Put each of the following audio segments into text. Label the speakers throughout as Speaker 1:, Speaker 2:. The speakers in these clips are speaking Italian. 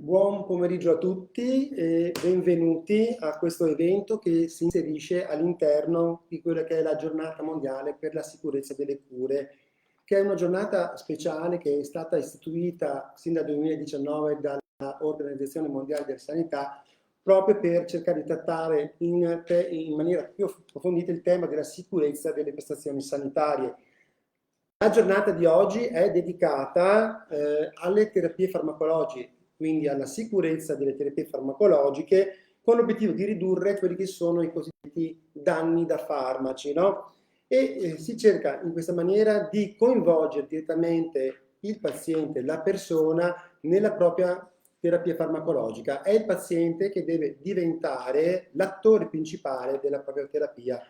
Speaker 1: Buon pomeriggio a tutti e benvenuti a questo evento che si inserisce all'interno di quella che è la giornata mondiale per la sicurezza delle cure, che è una giornata speciale che è stata istituita sin dal 2019 dall'Organizzazione Mondiale della Sanità proprio per cercare di trattare in maniera più approfondita il tema della sicurezza delle prestazioni sanitarie. La giornata di oggi è dedicata alle terapie farmacologiche, quindi alla sicurezza delle terapie farmacologiche, con l'obiettivo di ridurre quelli che sono i cosiddetti danni da farmaci, no? Si cerca in questa maniera di coinvolgere direttamente il paziente, la persona, nella propria terapia farmacologica. È il paziente che deve diventare l'attore principale della propria terapia.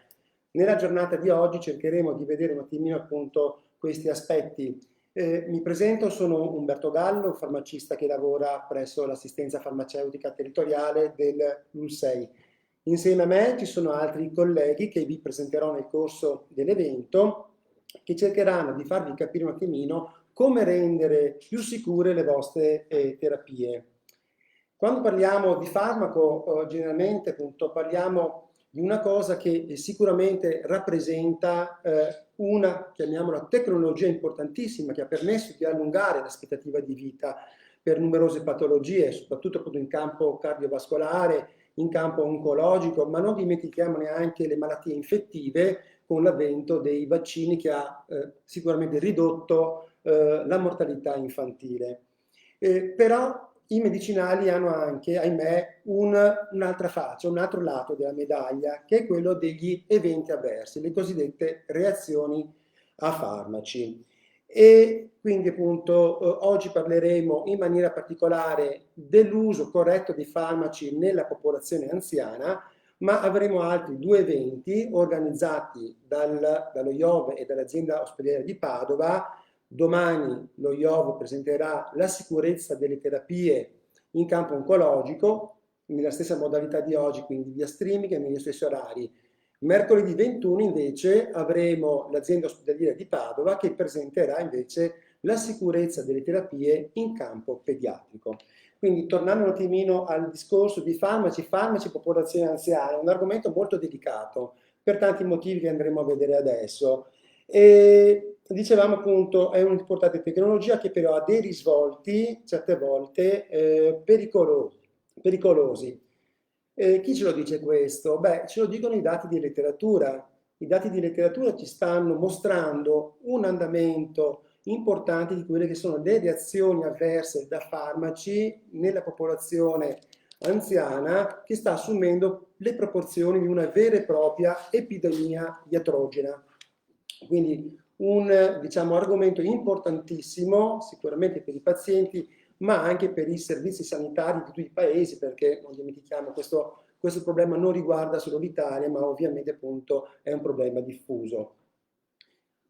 Speaker 1: Nella giornata di oggi cercheremo di vedere un attimino appunto questi aspetti. Mi presento, sono Umberto Gallo, farmacista che lavora presso l'assistenza farmaceutica territoriale del LUL6. Insieme a me ci sono altri colleghi che vi presenterò nel corso dell'evento, che cercheranno di farvi capire un attimino come rendere più sicure le vostre terapie. Quando parliamo di farmaco, generalmente appunto parliamo di una cosa che sicuramente rappresenta una, chiamiamola, tecnologia importantissima che ha permesso di allungare l'aspettativa di vita per numerose patologie, soprattutto appunto in campo cardiovascolare, in campo oncologico, ma non dimentichiamo neanche le malattie infettive con l'avvento dei vaccini che ha sicuramente ridotto la mortalità infantile. Però i medicinali hanno anche, ahimè, un'altra faccia, un altro lato della medaglia, che è quello degli eventi avversi, le cosiddette reazioni a farmaci. E quindi appunto oggi parleremo in maniera particolare dell'uso corretto dei farmaci nella popolazione anziana, ma avremo altri due eventi organizzati dallo IOV e dall'azienda ospedaliera di Padova. Domani lo IOV presenterà la sicurezza delle terapie in campo oncologico, nella stessa modalità di oggi, quindi via streaming e negli stessi orari. Mercoledì 21 invece avremo l'azienda ospedaliera di Padova che presenterà invece la sicurezza delle terapie in campo pediatrico. Quindi tornando un attimino al discorso di farmaci e popolazione anziana, è un argomento molto delicato per tanti motivi che andremo a vedere adesso. E dicevamo appunto è un'importante tecnologia che però ha dei risvolti certe volte pericolosi. Chi ce lo dice questo? Beh, ce lo dicono i dati di letteratura. I dati di letteratura ci stanno mostrando un andamento importante di quelle che sono le reazioni avverse da farmaci nella popolazione anziana che sta assumendo le proporzioni di una vera e propria epidemia iatrogena. Quindi un diciamo, argomento importantissimo sicuramente per i pazienti ma anche per i servizi sanitari di tutti i paesi, perché non dimentichiamo questo problema non riguarda solo l'Italia, ma ovviamente appunto è un problema diffuso.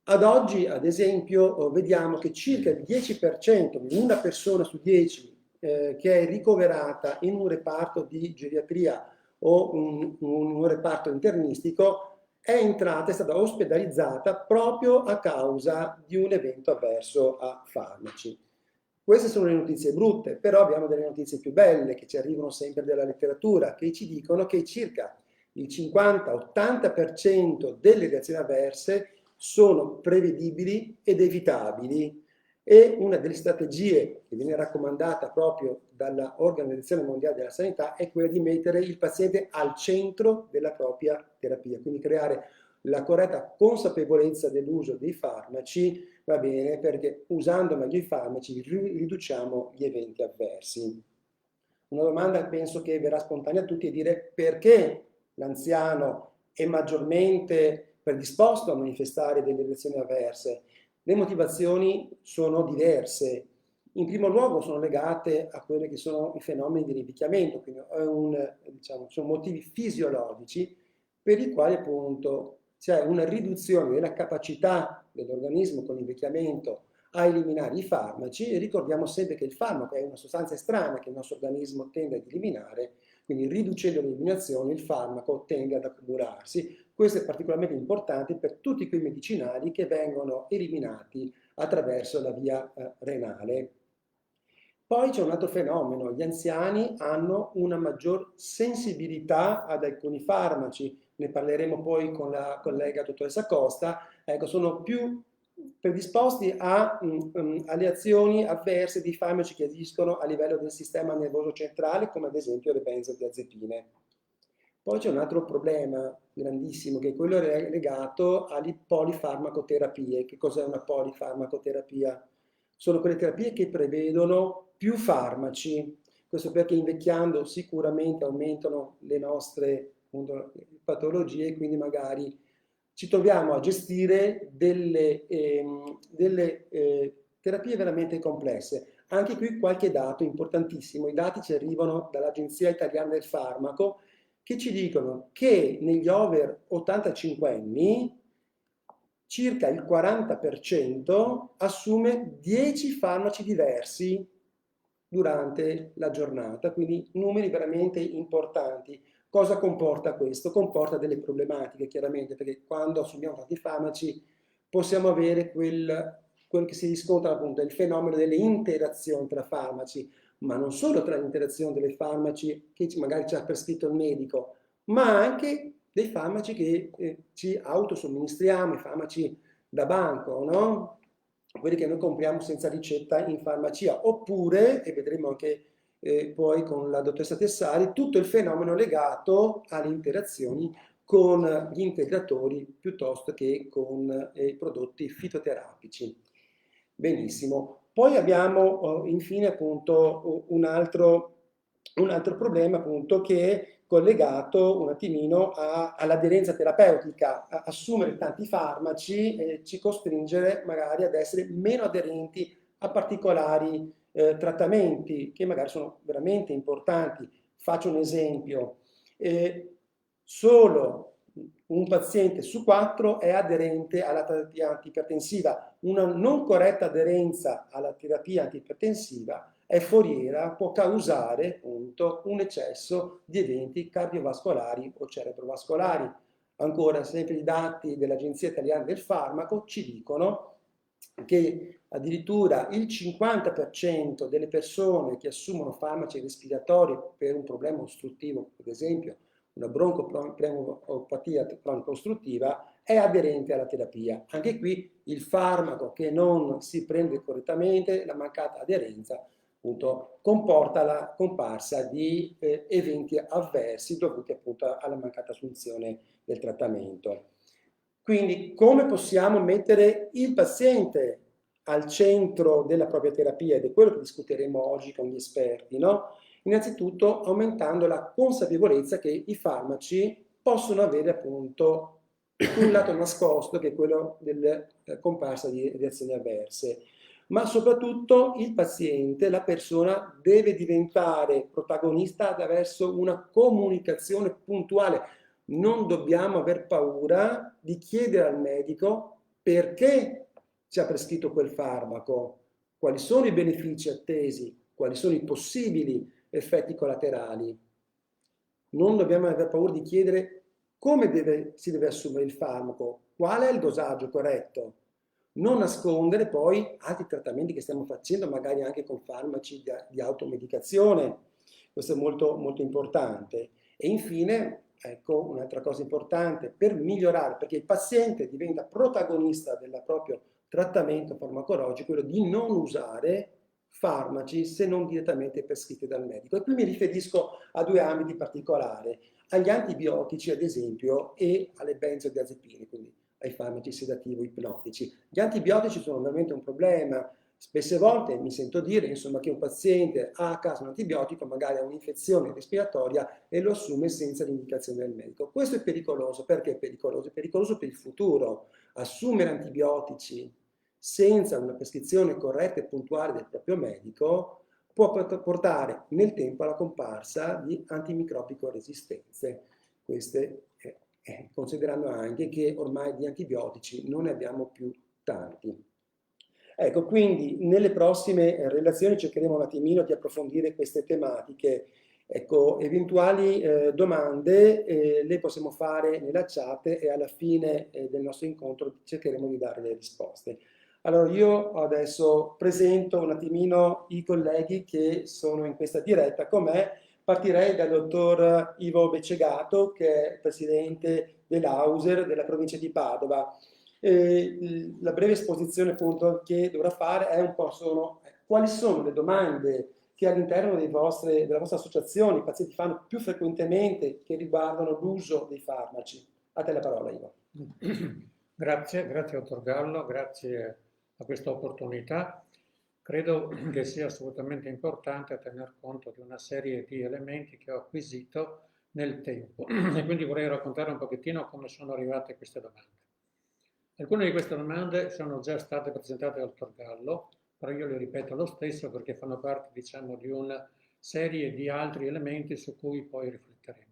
Speaker 1: Ad oggi, ad esempio, vediamo che circa il 10%, una persona su 10 che è ricoverata in un reparto di geriatria o un reparto internistico è stata ospedalizzata proprio a causa di un evento avverso a farmaci. Queste sono le notizie brutte, però abbiamo delle notizie più belle che ci arrivano sempre dalla letteratura, che ci dicono che circa il 50-80% delle reazioni avverse sono prevedibili ed evitabili e una delle strategie che viene raccomandata proprio dall'Organizzazione Mondiale della Sanità è quella di mettere il paziente al centro della propria terapia, quindi creare la corretta consapevolezza dell'uso dei farmaci, va bene, perché usando meglio i farmaci riduciamo gli eventi avversi. Una domanda penso che verrà spontanea a tutti è dire perché l'anziano è maggiormente predisposto a manifestare delle reazioni avverse. Le motivazioni sono diverse. In primo luogo sono legate a quelli che sono i fenomeni di invecchiamento, quindi sono motivi fisiologici per i quali appunto c'è una riduzione della capacità dell'organismo con l'invecchiamento a eliminare i farmaci e ricordiamo sempre che il farmaco è una sostanza estranea che il nostro organismo tende ad eliminare, quindi riducendo l'eliminazione il farmaco tende ad accumularsi. Questo è particolarmente importante per tutti quei medicinali che vengono eliminati attraverso la via renale. Poi c'è un altro fenomeno: gli anziani hanno una maggior sensibilità ad alcuni farmaci, ne parleremo poi con la collega dottoressa Costa, ecco, sono più predisposti alle azioni avverse di farmaci che agiscono a livello del sistema nervoso centrale, come ad esempio le benzodiazepine. Poi c'è un altro problema grandissimo, che è quello legato alle polifarmacoterapie. Che cos'è una polifarmacoterapia? Sono quelle terapie che prevedono più farmaci. Questo perché invecchiando sicuramente aumentano le nostre appunto, patologie, quindi magari ci troviamo a gestire delle terapie veramente complesse. Anche qui qualche dato importantissimo. I dati ci arrivano dall'Agenzia Italiana del Farmaco, che ci dicono che negli over 85 anni circa il 40% assume 10 farmaci diversi durante la giornata, quindi numeri veramente importanti. Cosa comporta questo? Comporta delle problematiche, chiaramente, perché quando assumiamo tanti farmaci possiamo avere quel che si riscontra appunto, il fenomeno delle interazioni tra farmaci, ma non solo tra l'interazione delle farmaci che magari ci ha prescritto il medico, ma anche dei farmaci che ci autosomministriamo, i farmaci da banco, no? Quelli che noi compriamo senza ricetta in farmacia, oppure, e vedremo anche poi con la dottoressa Tessari, tutto il fenomeno legato alle interazioni con gli integratori piuttosto che con i prodotti fitoterapici. Benissimo. Poi abbiamo infine appunto un altro problema appunto che è collegato un attimino all'aderenza terapeutica. Assumere tanti farmaci ci costringe magari ad essere meno aderenti a particolari trattamenti che magari sono veramente importanti. Faccio un esempio: solo un paziente su 4 è aderente alla terapia antipertensiva. Una non corretta aderenza alla terapia antipertensiva è foriera, può causare appunto un eccesso di eventi cardiovascolari o cerebrovascolari. Ancora, sempre i dati dell'Agenzia Italiana del Farmaco ci dicono che addirittura il 50% delle persone che assumono farmaci respiratori per un problema ostruttivo, ad esempio una broncopneumopatia cronica ostruttiva, è aderente alla terapia. Anche qui il farmaco che non si prende correttamente, la mancata aderenza, appunto, comporta la comparsa di eventi avversi dovuti appunto alla mancata assunzione del trattamento. Quindi come possiamo mettere il paziente al centro della propria terapia, ed è quello che discuteremo oggi con gli esperti, no? Innanzitutto aumentando la consapevolezza che i farmaci possono avere appunto un lato nascosto, che è quello della comparsa di reazioni avverse, ma soprattutto il paziente, la persona, deve diventare protagonista attraverso una comunicazione puntuale. Non dobbiamo aver paura di chiedere al medico perché ci ha prescritto quel farmaco, quali sono i benefici attesi, quali sono i possibili effetti collaterali. Non dobbiamo aver paura di chiedere come si deve assumere il farmaco, qual è il dosaggio corretto. Non nascondere poi altri trattamenti che stiamo facendo, magari anche con farmaci di automedicazione. Questo è molto, molto importante. E infine, ecco, un'altra cosa importante per migliorare, perché il paziente diventa protagonista del proprio trattamento farmacologico, quello di non usare farmaci se non direttamente prescritti dal medico. E qui mi riferisco a due ambiti particolari: agli antibiotici, ad esempio, e alle benzodiazepine, quindi ai farmaci sedativo-ipnotici. Gli antibiotici sono veramente un problema. Spesse volte mi sento dire, insomma, che un paziente ha a casa un antibiotico, magari ha un'infezione respiratoria e lo assume senza l'indicazione del medico. Questo è pericoloso. Perché è pericoloso? È pericoloso per il futuro. Assumere antibiotici senza una prescrizione corretta e puntuale del proprio medico può portare nel tempo alla comparsa di antimicrobico resistenze. Queste considerando anche che ormai di antibiotici non ne abbiamo più tanti. Ecco, quindi nelle prossime relazioni cercheremo un attimino di approfondire queste tematiche. Ecco, eventuali domande le possiamo fare nella chat e alla fine del nostro incontro cercheremo di dare le risposte. Allora, io adesso presento un attimino i colleghi che sono in questa diretta con me. Partirei dal dottor Ivo Beccegato, che è presidente dell'Auser della provincia di Padova. La breve esposizione appunto che dovrà fare è un po' quali sono le domande che all'interno della vostra associazione i pazienti fanno più frequentemente che riguardano l'uso dei farmaci. A te la parola, Ivo.
Speaker 2: Grazie, grazie dottor Gallo, grazie a questa opportunità. Credo che sia assolutamente importante tener conto di una serie di elementi che ho acquisito nel tempo e quindi vorrei raccontare un pochettino come sono arrivate queste domande. Alcune di queste domande sono già state presentate dal dottor Gallo, però io le ripeto lo stesso perché fanno parte, diciamo, di una serie di altri elementi su cui poi rifletteremo.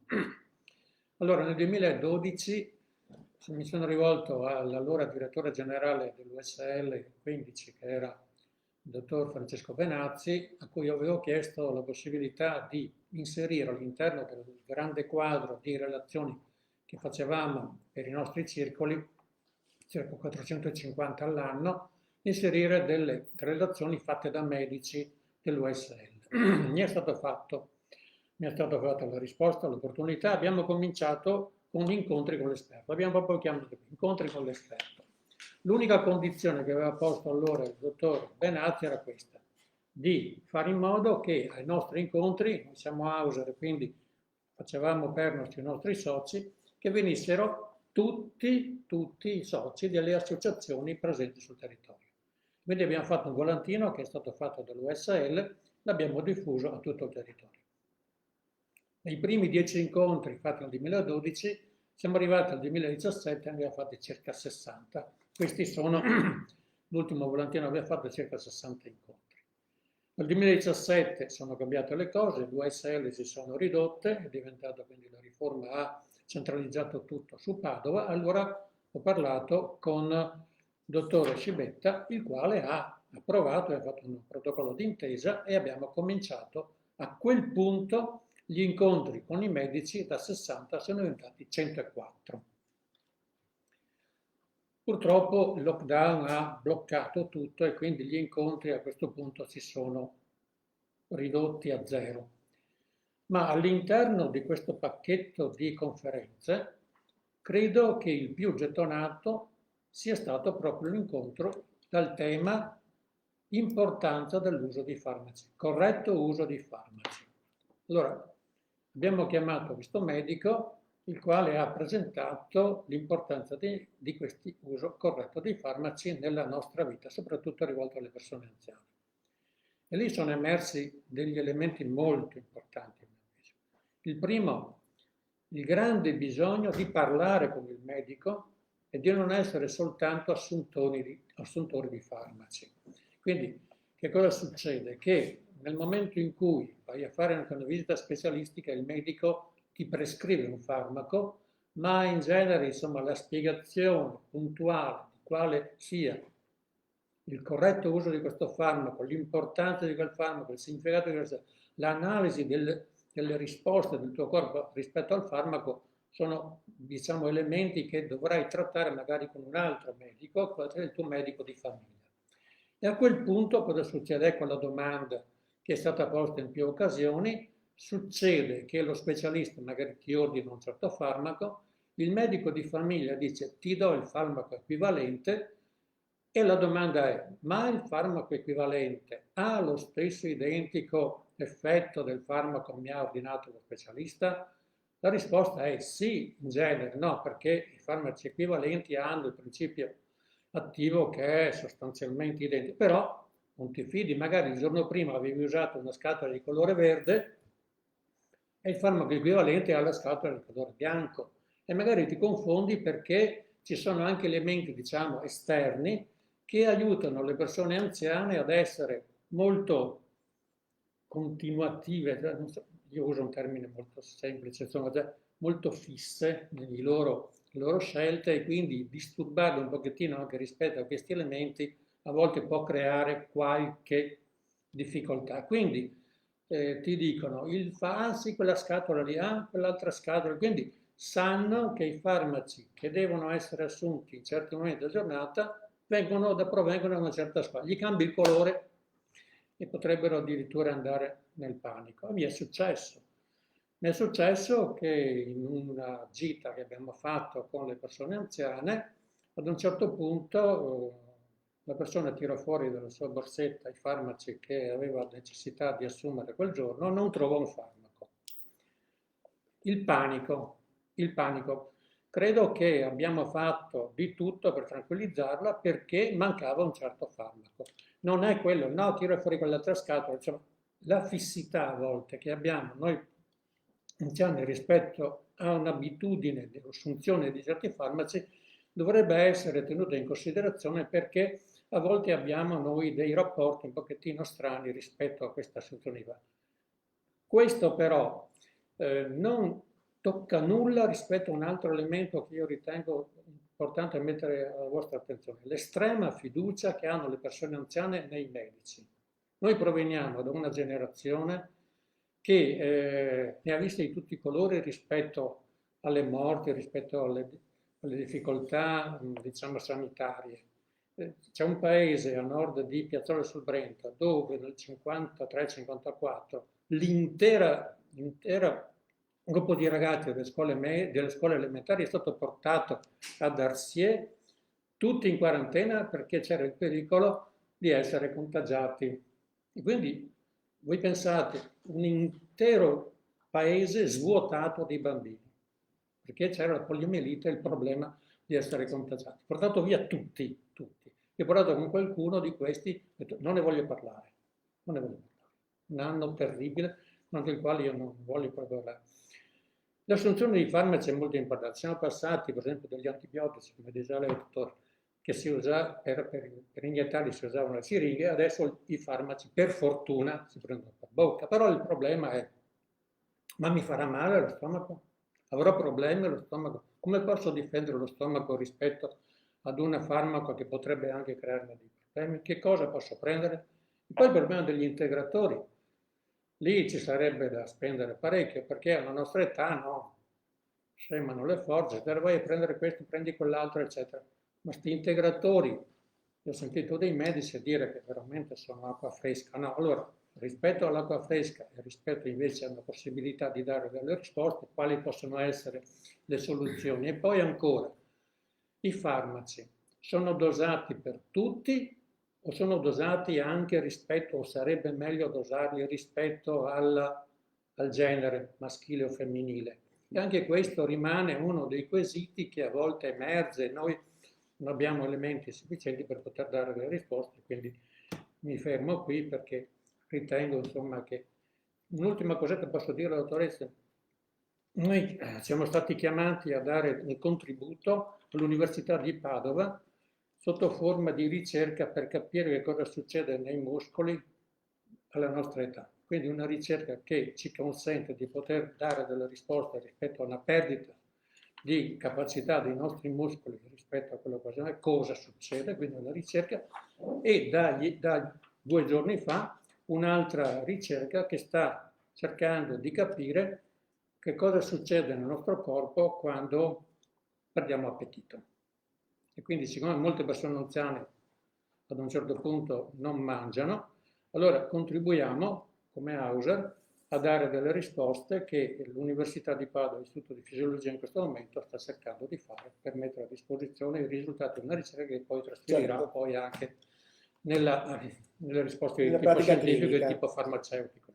Speaker 2: Allora, nel 2012 mi sono rivolto all'allora direttore generale dell'USL 15, che era il dottor Francesco Benazzi, a cui avevo chiesto la possibilità di inserire all'interno del grande quadro di relazioni che facevamo per i nostri circoli, circa 450 all'anno, inserire delle relazioni fatte da medici dell'USL. Mi è stato fatto la risposta, l'opportunità. Abbiamo cominciato con incontri con l'esperto. Abbiamo proprio chiamato incontri con l'esperto. L'unica condizione che aveva posto allora il dottor Benazzi era questa, di fare in modo che ai nostri incontri, noi siamo Auser, quindi facevamo pernos i nostri soci, che venissero tutti i soci delle associazioni presenti sul territorio. Quindi abbiamo fatto un volantino che è stato fatto dall'USL, l'abbiamo diffuso a tutto il territorio. Nei primi 10 incontri fatti nel 2012 siamo arrivati al 2017 e ne abbiamo fatti circa 60. Questi sono, l'ultimo volantino abbiamo fatto circa 60 incontri. Nel 2017 sono cambiate le cose, le USL si sono ridotte, è diventato quindi la riforma ha centralizzato tutto su Padova, allora ho parlato con il dottore Scibetta, il quale ha approvato e ha fatto un protocollo d'intesa e abbiamo cominciato a quel punto gli incontri con i medici da 60 sono diventati 104. Purtroppo il lockdown ha bloccato tutto e quindi gli incontri a questo punto si sono ridotti a zero. Ma all'interno di questo pacchetto di conferenze credo che il più gettonato sia stato proprio l'incontro dal tema importanza dell'uso di farmaci, corretto uso di farmaci. Allora, abbiamo chiamato questo medico, il quale ha presentato l'importanza di questo uso corretto dei farmaci nella nostra vita, soprattutto rivolto alle persone anziane. E lì sono emersi degli elementi molto importanti. Il primo, il grande bisogno di parlare con il medico e di non essere soltanto assuntori di farmaci. Quindi, che cosa succede? Che nel momento in cui vai a fare anche una visita specialistica, il medico ti prescrive un farmaco, ma in genere, insomma, la spiegazione puntuale di quale sia il corretto uso di questo farmaco, l'importanza di quel farmaco, il significato di questo, l'analisi delle risposte del tuo corpo rispetto al farmaco sono, diciamo, elementi che dovrai trattare magari con un altro medico, il tuo medico di famiglia. E a quel punto cosa succede? Ecco la domanda che è stata posta in più occasioni. Succede che lo specialista magari ti ordina un certo farmaco, il medico di famiglia dice ti do il farmaco equivalente e la domanda è: ma il farmaco equivalente ha lo stesso identico effetto del farmaco che mi ha ordinato lo specialista? La risposta è sì, in genere no, perché i farmaci equivalenti hanno il principio attivo che è sostanzialmente identico, però non ti fidi, magari il giorno prima avevi usato una scatola di colore verde e il farmaco equivalente ha la scatola di colore bianco e magari ti confondi perché ci sono anche elementi, diciamo, esterni che aiutano le persone anziane ad essere molto continuative, io uso un termine molto semplice, insomma, molto fisse nelle loro scelte e quindi disturbarle un pochettino anche rispetto a questi elementi a volte può creare qualche difficoltà. Quindi ti dicono, sì, quella scatola lì, quell'altra scatola, quindi sanno che i farmaci che devono essere assunti in certi momenti della giornata provengono da una certa squadra, gli cambi il colore e potrebbero addirittura andare nel panico. E mi è successo. Mi è successo che in una gita che abbiamo fatto con le persone anziane, ad un certo punto la persona tira fuori dalla sua borsetta i farmaci che aveva necessità di assumere quel giorno, non trova un farmaco. Il panico, il panico. Credo che abbiamo fatto di tutto per tranquillizzarla perché mancava un certo farmaco. Non è quello, no, tira fuori quell'altra scatola. Insomma, la fissità a volte che abbiamo noi anziani rispetto a un'abitudine di assunzione di certi farmaci dovrebbe essere tenuta in considerazione perché a volte abbiamo noi dei rapporti un pochettino strani rispetto a questa assunzione. Questo però non tocca nulla rispetto a un altro elemento che io ritengo importante mettere alla vostra attenzione, l'estrema fiducia che hanno le persone anziane nei medici. Noi proveniamo da una generazione che ne ha viste di tutti i colori rispetto alle morti, rispetto alle difficoltà, diciamo, sanitarie. C'è un paese a nord di Piazzola sul Brenta dove nel 53-54 l'intero gruppo di ragazzi delle scuole elementari è stato portato ad Arsier, tutti in quarantena perché c'era il pericolo di essere contagiati. E quindi voi pensate, un intero paese svuotato di bambini, perché c'era la poliomielite e il problema di essere contagiati. Portato via tutti. E portato con qualcuno di questi, detto, non ne voglio parlare, non ne voglio parlare. Un anno terribile, con il quale io non voglio proprio parlare. L'assunzione di farmaci è molto importante. Siamo passati, per esempio, dagli antibiotici, come diceva lei, dottore, che si usa per iniettare si usavano le siringhe, adesso i farmaci per fortuna si prendono per bocca. Però il problema è, ma mi farà male lo stomaco? Avrò problemi allo stomaco? Come posso difendere lo stomaco rispetto ad un farmaco che potrebbe anche crearmi dei problemi? Che cosa posso prendere? E poi il problema degli integratori. Lì ci sarebbe da spendere parecchio, perché alla nostra età no, scemano le forze, vai a prendere questo, prendi quell'altro, eccetera. Ma questi integratori, io ho sentito dei medici dire che veramente sono acqua fresca. No, allora, rispetto all'acqua fresca e rispetto invece alla possibilità di dare delle risposte, quali possono essere le soluzioni? E poi ancora, i farmaci sono dosati per tutti o sono dosati anche rispetto, o sarebbe meglio dosarli rispetto al genere maschile o femminile? E anche questo rimane uno dei quesiti che a volte emerge. Noi non abbiamo elementi sufficienti per poter dare delle risposte, quindi mi fermo qui perché ritengo insomma che un'ultima cosa che posso dire, dottoressa, noi siamo stati chiamati a dare un contributo all'Università di Padova sotto forma di ricerca per capire che cosa succede nei muscoli alla nostra età. Quindi una ricerca che ci consente di poter dare delle risposte rispetto a una perdita di capacità dei nostri muscoli rispetto a quello che è, cosa succede, quindi una ricerca, e da 2 giorni fa un'altra ricerca che sta cercando di capire che cosa succede nel nostro corpo quando perdiamo appetito. E quindi siccome molte persone anziane ad un certo punto non mangiano, allora contribuiamo come Hauser a dare delle risposte che l'Università di Padova, l'Istituto di Fisiologia in questo momento sta cercando di fare per mettere a disposizione i risultati di una ricerca che poi trasferirà poi anche nelle risposte di tipo scientifico e tipo farmaceutico.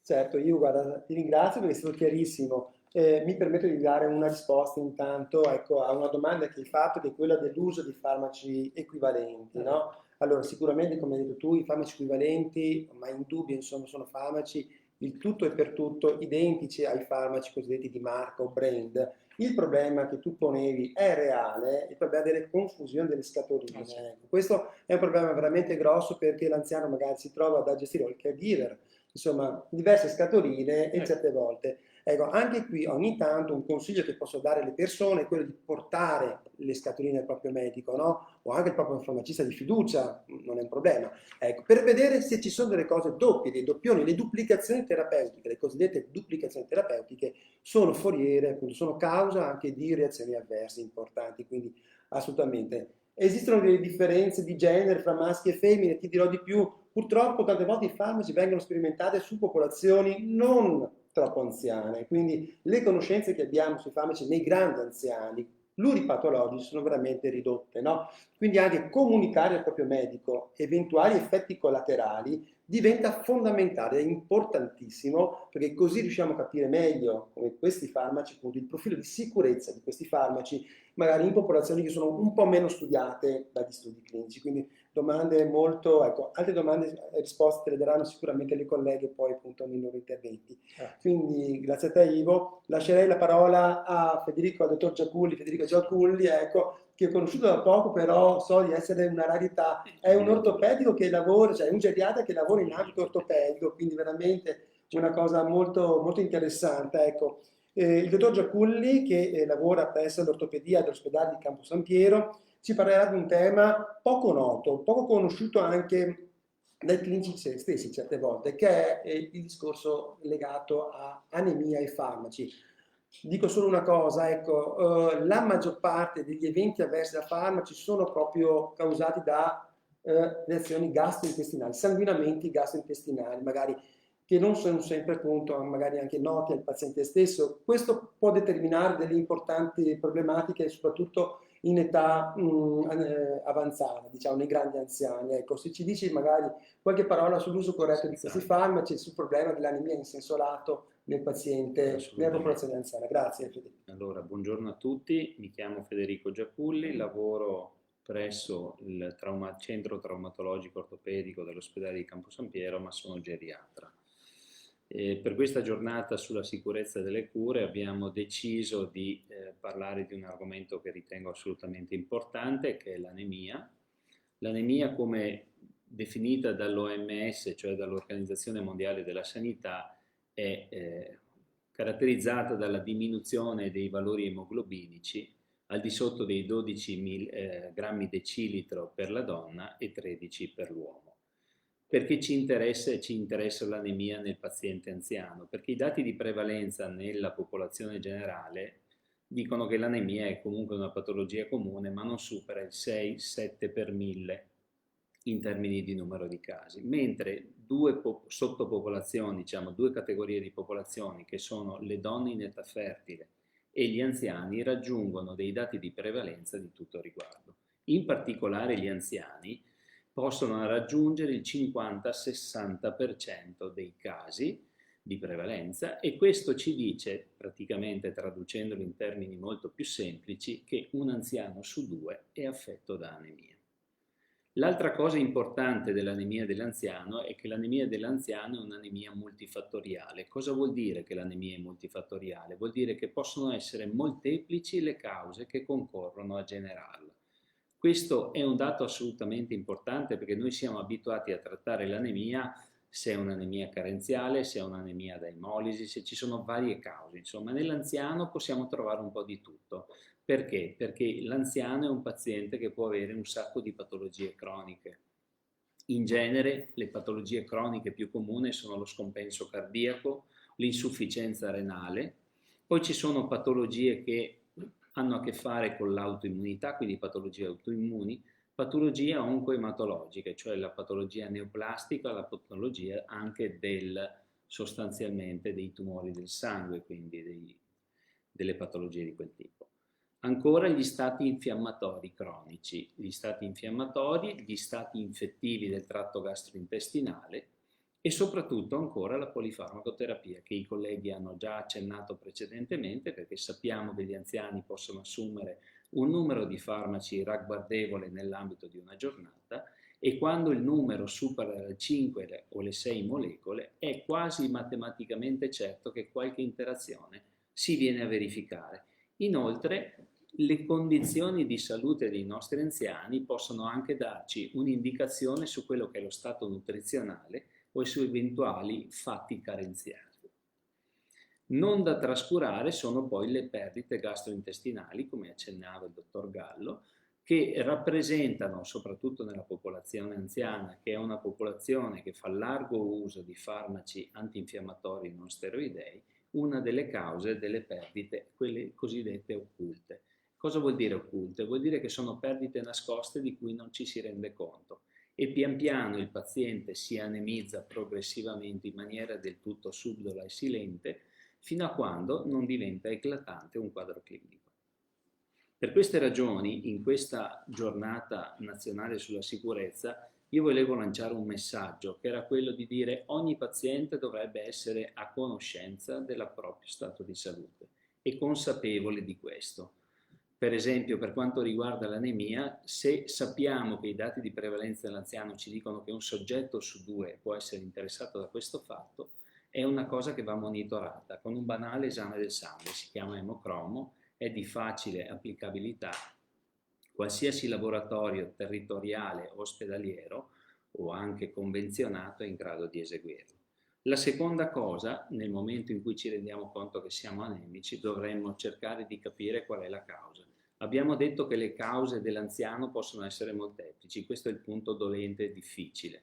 Speaker 1: Certo, io guarda, ti ringrazio perché è stato chiarissimo. Mi permetto di dare una risposta intanto, ecco, a una domanda che hai fatto, che è quella dell'uso di farmaci equivalenti, no? Allora, sicuramente, come hai detto tu, i farmaci equivalenti, ma in dubbio, insomma, sono farmaci il tutto e per tutto identici ai farmaci cosiddetti di marca o brand. Il problema che tu ponevi è reale, il problema delle confusioni delle scatoline. Ecco. Questo è un problema veramente grosso perché l'anziano magari si trova da gestire, o il caregiver, insomma, diverse scatoline e certe volte. Ecco, anche qui ogni tanto un consiglio che posso dare alle persone è quello di portare le scatoline al proprio medico, no? O anche al proprio farmacista di fiducia, non è un problema. Ecco, per vedere se ci sono delle cose doppie, dei doppioni, le duplicazioni terapeutiche, le cosiddette duplicazioni terapeutiche sono foriere, appunto, sono causa anche di reazioni avverse importanti, quindi assolutamente. Esistono delle differenze di genere fra maschi e femmine, ti dirò di più, purtroppo tante volte i farmaci vengono sperimentati su popolazioni non troppo anziane, quindi le conoscenze che abbiamo sui farmaci nei grandi anziani, pluripatologici, sono veramente ridotte, no? Quindi anche comunicare al proprio medico eventuali effetti collaterali diventa fondamentale, è importantissimo, perché così riusciamo a capire meglio come questi farmaci, appunto il profilo di sicurezza di questi farmaci, magari in popolazioni che sono un po' meno studiate dagli studi clinici. Quindi domande molto, ecco, altre domande e risposte le daranno sicuramente le colleghe poi appunto nei loro interventi. Quindi grazie a te Ivo, lascerei la parola a Federico, al dottor Giaculli, Federico Giaculli, ecco, che ho conosciuto da poco, però so di essere una rarità. È un ortopedico che lavora, cioè un geriatra che lavora in ambito ortopedico, quindi veramente una cosa molto, molto interessante. Ecco. Il dottor Giaculli, che lavora presso l'ortopedia dell'ospedale di Campo San Piero, ci parlerà di un tema poco noto, poco conosciuto anche dai clinici stessi certe volte, che è il discorso legato a anemia e farmaci. Dico solo una cosa, ecco, la maggior parte degli eventi avversi da farmaci sono proprio causati da reazioni gastrointestinali, sanguinamenti gastrointestinali, magari che non sono sempre appunto magari anche noti al paziente stesso. Questo può determinare delle importanti problematiche, soprattutto in età avanzata, diciamo nei grandi anziani. Ecco, se ci dici magari qualche parola sull'uso corretto di questi farmaci e sul problema dell'anemia in senso lato nel paziente, nella popolazione anziana. Grazie Federico.
Speaker 3: Allora, buongiorno a tutti, mi chiamo Federico Giaculli, lavoro presso il centro traumatologico ortopedico dell'ospedale di Campo San Piero, ma sono geriatra. Per questa giornata sulla sicurezza delle cure abbiamo deciso di parlare di un argomento che ritengo assolutamente importante, che è l'anemia. L'anemia, come definita dall'OMS, cioè dall'Organizzazione Mondiale della Sanità, è caratterizzata dalla diminuzione dei valori emoglobinici al di sotto dei 12 grammi decilitro per la donna e 13 per l'uomo. Perché ci interessa l'anemia nel paziente anziano? Perché i dati di prevalenza nella popolazione generale dicono che l'anemia è comunque una patologia comune, ma non supera il 6-7 per 1000 in termini di numero di casi, mentre due sottopopolazioni, diciamo due categorie di popolazioni, che sono le donne in età fertile e gli anziani, raggiungono dei dati di prevalenza di tutto riguardo. In particolare gli anziani possono raggiungere il 50-60% dei casi di prevalenza, e questo ci dice, praticamente traducendolo in termini molto più semplici, che un anziano su 2 è affetto da anemia. L'altra cosa importante dell'anemia dell'anziano è che l'anemia dell'anziano è un'anemia multifattoriale. Cosa vuol dire che l'anemia è multifattoriale? Vuol dire che possono essere molteplici le cause che concorrono a generarla. Questo è un dato assolutamente importante, perché noi siamo abituati a trattare l'anemia se è un'anemia carenziale, se è un'anemia da emolisi, se ci sono varie cause. Insomma, nell'anziano possiamo trovare un po' di tutto. Perché? Perché l'anziano è un paziente che può avere un sacco di patologie croniche. In genere le patologie croniche più comuni sono lo scompenso cardiaco, l'insufficienza renale, poi ci sono patologie che hanno a che fare con l'autoimmunità, quindi patologie autoimmuni, patologie oncoematologiche, cioè la patologia neoplastica, la patologia anche sostanzialmente dei tumori del sangue, quindi delle patologie di quel tipo. Ancora gli stati infiammatori cronici, gli stati infiammatori, gli stati infettivi del tratto gastrointestinale e soprattutto ancora la polifarmacoterapia, che i colleghi hanno già accennato precedentemente, perché sappiamo che gli anziani possono assumere un numero di farmaci ragguardevole nell'ambito di una giornata, e quando il numero supera le 5 o le 6 molecole è quasi matematicamente certo che qualche interazione si viene a verificare. Inoltre, le condizioni di salute dei nostri anziani possono anche darci un'indicazione su quello che è lo stato nutrizionale o su eventuali fatti carenziali. Non da trascurare sono poi le perdite gastrointestinali, come accennava il dottor Gallo, che rappresentano, soprattutto nella popolazione anziana, che è una popolazione che fa largo uso di farmaci antinfiammatori non steroidei, una delle cause delle perdite, quelle cosiddette occulte. Cosa vuol dire occulte? Vuol dire che sono perdite nascoste di cui non ci si rende conto e pian piano il paziente si anemizza progressivamente in maniera del tutto subdola e silente fino a quando non diventa eclatante un quadro clinico. Per queste ragioni, in questa giornata nazionale sulla sicurezza, io volevo lanciare un messaggio che era quello di dire ogni paziente dovrebbe essere a conoscenza del proprio stato di salute e consapevole di questo. Per esempio, per quanto riguarda l'anemia, se sappiamo che i dati di prevalenza dell'anziano ci dicono che un soggetto su 2 può essere interessato da questo fatto, è una cosa che va monitorata con un banale esame del sangue, si chiama emocromo, è di facile applicabilità. Qualsiasi laboratorio territoriale ospedaliero o anche convenzionato è in grado di eseguirlo. La seconda cosa, nel momento in cui ci rendiamo conto che siamo anemici, dovremmo cercare di capire qual è la causa. Abbiamo detto che le cause dell'anziano possono essere molteplici, questo è il punto dolente e difficile.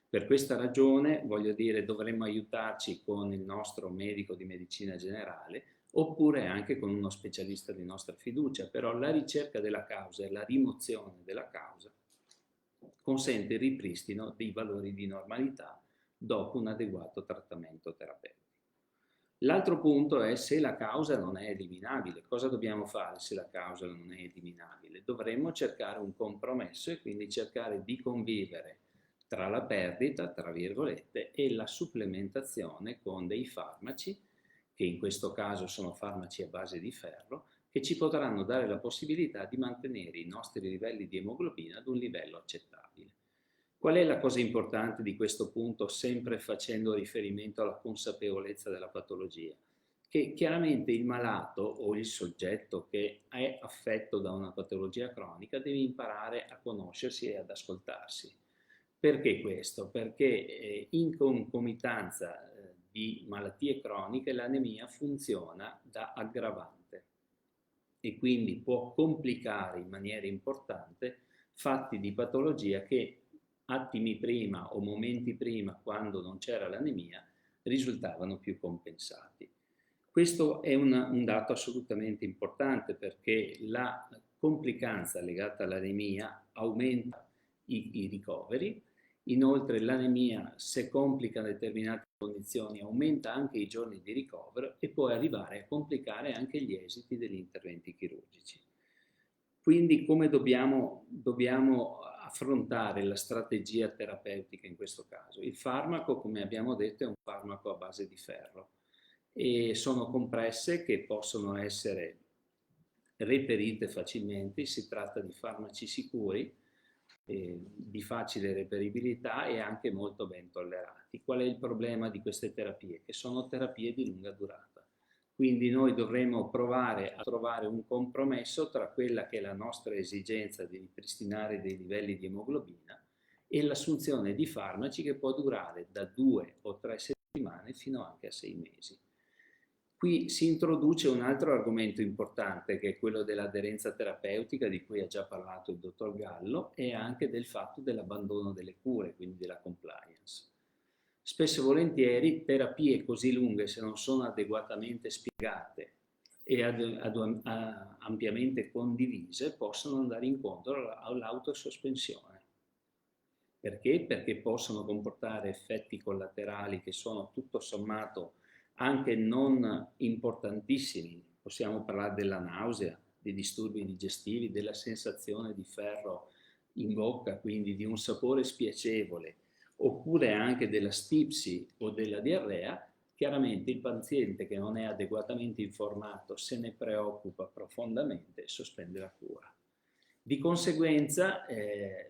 Speaker 3: Per questa ragione, voglio dire, dovremmo aiutarci con il nostro medico di medicina generale oppure anche con uno specialista di nostra fiducia, però la ricerca della causa e la rimozione della causa consente il ripristino dei valori di normalità dopo un adeguato trattamento terapeutico. L'altro punto è se la causa non è eliminabile. Cosa dobbiamo fare se la causa non è eliminabile? Dovremmo cercare un compromesso e quindi cercare di convivere tra la perdita, tra virgolette, e la supplementazione con dei farmaci, che in questo caso sono farmaci a base di ferro, che ci potranno dare la possibilità di mantenere i nostri livelli di emoglobina ad un livello accettabile. Qual è la cosa importante di questo punto, sempre facendo riferimento alla consapevolezza della patologia? Che chiaramente il malato o il soggetto che è affetto da una patologia cronica deve imparare a conoscersi e ad ascoltarsi. Perché questo? Perché in concomitanza di malattie croniche l'anemia funziona da aggravante e quindi può complicare in maniera importante fatti di patologia che attimi prima o momenti prima, quando non c'era l'anemia, risultavano più compensati. Questo è un dato assolutamente importante perché la complicanza legata all'anemia aumenta i ricoveri. Inoltre l'anemia, se complica determinate condizioni, aumenta anche i giorni di ricovero e può arrivare a complicare anche gli esiti degli interventi chirurgici. Quindi come dobbiamo affrontare la strategia terapeutica in questo caso? Il farmaco, come abbiamo detto, è un farmaco a base di ferro e sono compresse che possono essere reperite facilmente, si tratta di farmaci sicuri, di facile reperibilità e anche molto ben tollerati. Qual è il problema di queste terapie? Che sono terapie di lunga durata. Quindi noi dovremo provare a trovare un compromesso tra quella che è la nostra esigenza di ripristinare dei livelli di emoglobina e l'assunzione di farmaci che può durare da 2 o 3 settimane fino anche a 6 mesi. Qui si introduce un altro argomento importante che è quello dell'aderenza terapeutica di cui ha già parlato il dottor Gallo e anche del fatto dell'abbandono delle cure, quindi della compliance. Spesso e volentieri terapie così lunghe, se non sono adeguatamente spiegate e ampiamente condivise, possono andare incontro all'autosospensione. Perché? Perché possono comportare effetti collaterali che sono tutto sommato anche non importantissimi. Possiamo parlare della nausea, dei disturbi digestivi, della sensazione di ferro in bocca, quindi di un sapore spiacevole, oppure anche della stipsi o della diarrea. Chiaramente il paziente che non è adeguatamente informato se ne preoccupa profondamente e sospende la cura. Di conseguenza,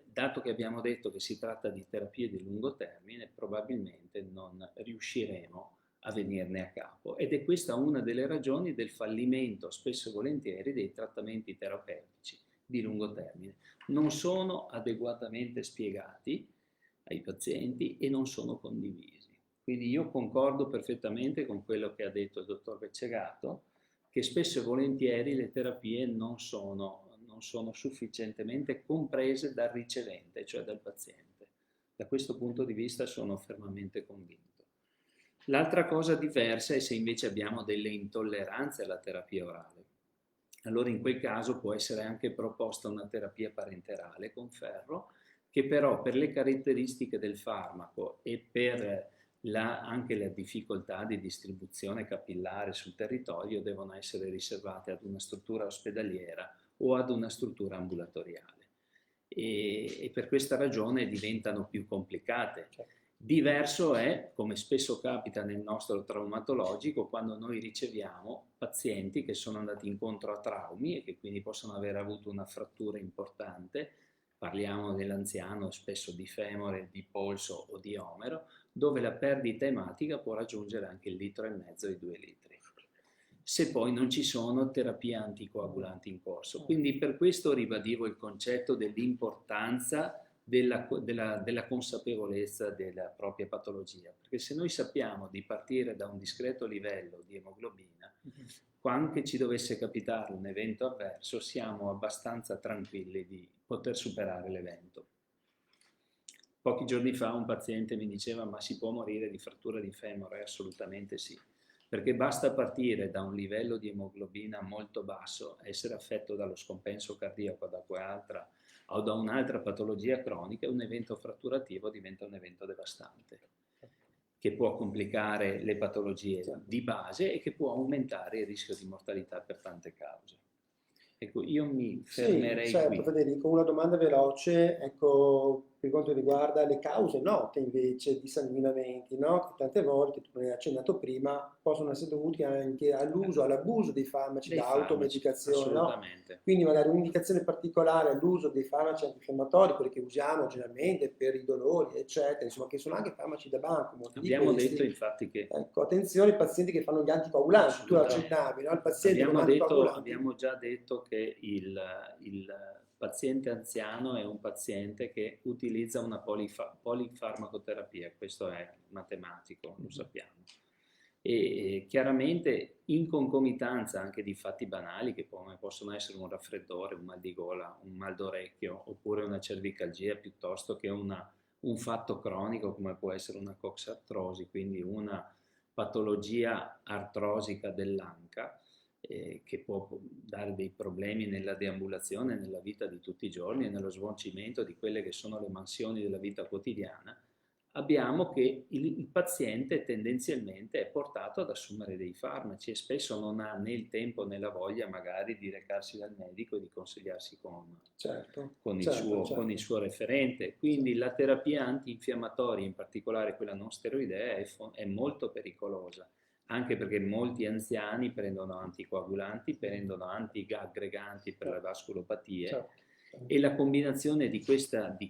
Speaker 3: dato che abbiamo detto che si tratta di terapie di lungo termine, probabilmente non riusciremo a venirne a capo ed è questa una delle ragioni del fallimento spesso e volentieri dei trattamenti terapeutici di lungo termine. Non sono adeguatamente spiegati ai pazienti e non sono condivisi. Quindi io concordo perfettamente con quello che ha detto il dottor Beccegato, che spesso e volentieri le terapie non sono sufficientemente comprese dal ricevente, cioè dal paziente. Da questo punto di vista sono fermamente convinto. L'altra cosa diversa è se invece abbiamo delle intolleranze alla terapia orale. allora in quel caso può essere anche proposta una terapia parenterale con ferro, che però per le caratteristiche del farmaco e per anche la difficoltà di distribuzione capillare sul territorio devono essere riservate ad una struttura ospedaliera o ad una struttura ambulatoriale. E per questa ragione diventano più complicate. Diverso è, come spesso capita nel nostro traumatologico, quando noi riceviamo pazienti che sono andati incontro a traumi e che quindi possono aver avuto una frattura importante. Parliamo dell'anziano, spesso di femore, di polso o di omero, dove la perdita ematica può raggiungere anche il 1,5 litri ai 2 litri. Se poi non ci sono terapie anticoagulanti in corso. Quindi per questo ribadivo il concetto dell'importanza della consapevolezza della propria patologia, perché se noi sappiamo di partire da un discreto livello di emoglobina, quando ci dovesse capitare un evento avverso, siamo abbastanza tranquilli di poter superare l'evento. Pochi giorni fa un paziente mi diceva: ma si può morire di frattura di femore? Assolutamente sì, perché basta partire da un livello di emoglobina molto basso, essere affetto dallo scompenso cardiaco da quell'altra o da un'altra patologia cronica, un evento fratturativo diventa un evento devastante, che può complicare le patologie di base e che può aumentare il rischio di mortalità per tante cause. Ecco, io mi fermerei
Speaker 1: sì, certo,
Speaker 3: qui.
Speaker 1: Federico, una domanda veloce, ecco, per quanto riguarda le cause note invece di sanguinamenti, no? Che tante volte, tu ne hai accennato prima, possono essere dovuti anche all'uso, all'abuso dei farmaci da automedicazione, no?
Speaker 3: Assolutamente.
Speaker 1: Quindi magari un'indicazione particolare all'uso dei farmaci antinfiammatori, quelli che usiamo generalmente per i dolori, eccetera, insomma, che sono anche farmaci da banco, molti di
Speaker 3: Abbiamo
Speaker 1: questi.
Speaker 3: detto infatti che...
Speaker 1: Ecco, attenzione ai pazienti che fanno gli anticoagulanti, tu accennavi, no? Il paziente con anticoagulanti.
Speaker 3: Abbiamo già detto che il paziente anziano è un paziente che utilizza una polifarmacoterapia, questo è matematico, lo sappiamo. E chiaramente in concomitanza anche di fatti banali che possono essere un raffreddore, un mal di gola, un mal d'orecchio oppure una cervicalgia piuttosto che un fatto cronico come può essere una coxartrosi, quindi una patologia artrosica dell'anca che può dare dei problemi nella deambulazione, nella vita di tutti i giorni e nello svolgimento di quelle che sono le mansioni della vita quotidiana. Abbiamo che il paziente tendenzialmente è portato ad assumere dei farmaci e spesso non ha né il tempo né la voglia magari di recarsi dal medico e di consigliarsi con il suo referente. Quindi la terapia antinfiammatoria, in particolare quella non steroidea, è molto pericolosa, anche perché molti anziani prendono anticoagulanti, prendono antiaggreganti per le vasculopatie. E la combinazione di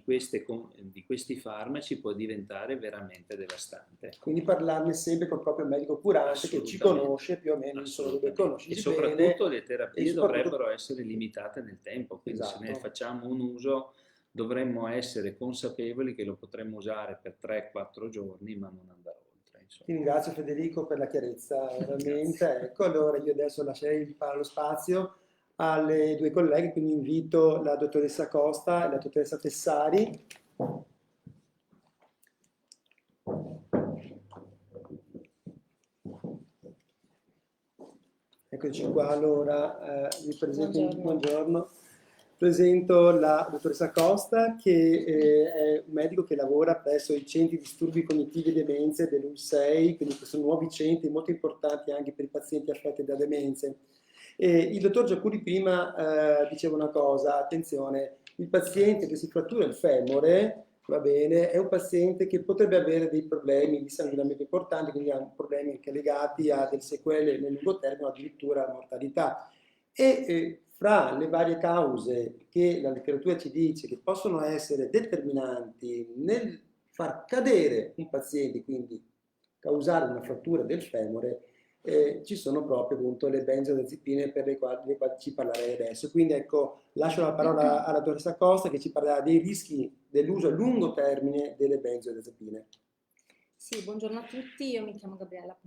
Speaker 3: questi farmaci può diventare veramente devastante.
Speaker 1: Quindi parlarne sempre col proprio medico curante che ci conosce più o meno, deve conoscerci
Speaker 3: e soprattutto le terapie dovrebbero essere limitate nel tempo, quindi se ne facciamo un uso dovremmo essere consapevoli che lo potremmo usare per 3-4 giorni ma non andare oltre.
Speaker 1: Ti ringrazio Federico per la chiarezza, veramente. Ecco, allora io adesso lascerei lo spazio alle due colleghe, quindi invito la dottoressa Costa e la dottoressa Tessari. Eccoci qua, allora vi presento, buongiorno. Presento la dottoressa Costa che è un medico che lavora presso i centri di disturbi cognitivi e demenze dell'ULSEI, quindi questi sono nuovi centri molto importanti anche per i pazienti affetti da demenze. Il dottor Giacuri prima diceva una cosa, attenzione, il paziente che si frattura il femore, va bene, è un paziente che potrebbe avere dei problemi di sanguinamento importanti, quindi ha problemi anche legati a delle sequele nel lungo termine o addirittura a mortalità. Fra le varie cause che la letteratura ci dice che possono essere determinanti nel far cadere un paziente, quindi causare una frattura del femore, ci sono proprio appunto le benzodiazepine per le quali ci parlerei adesso. Quindi ecco, lascio la parola alla dottoressa Costa che ci parlerà dei rischi dell'uso a lungo termine delle benzodiazepine.
Speaker 4: Sì, buongiorno a tutti, io mi chiamo Gabriella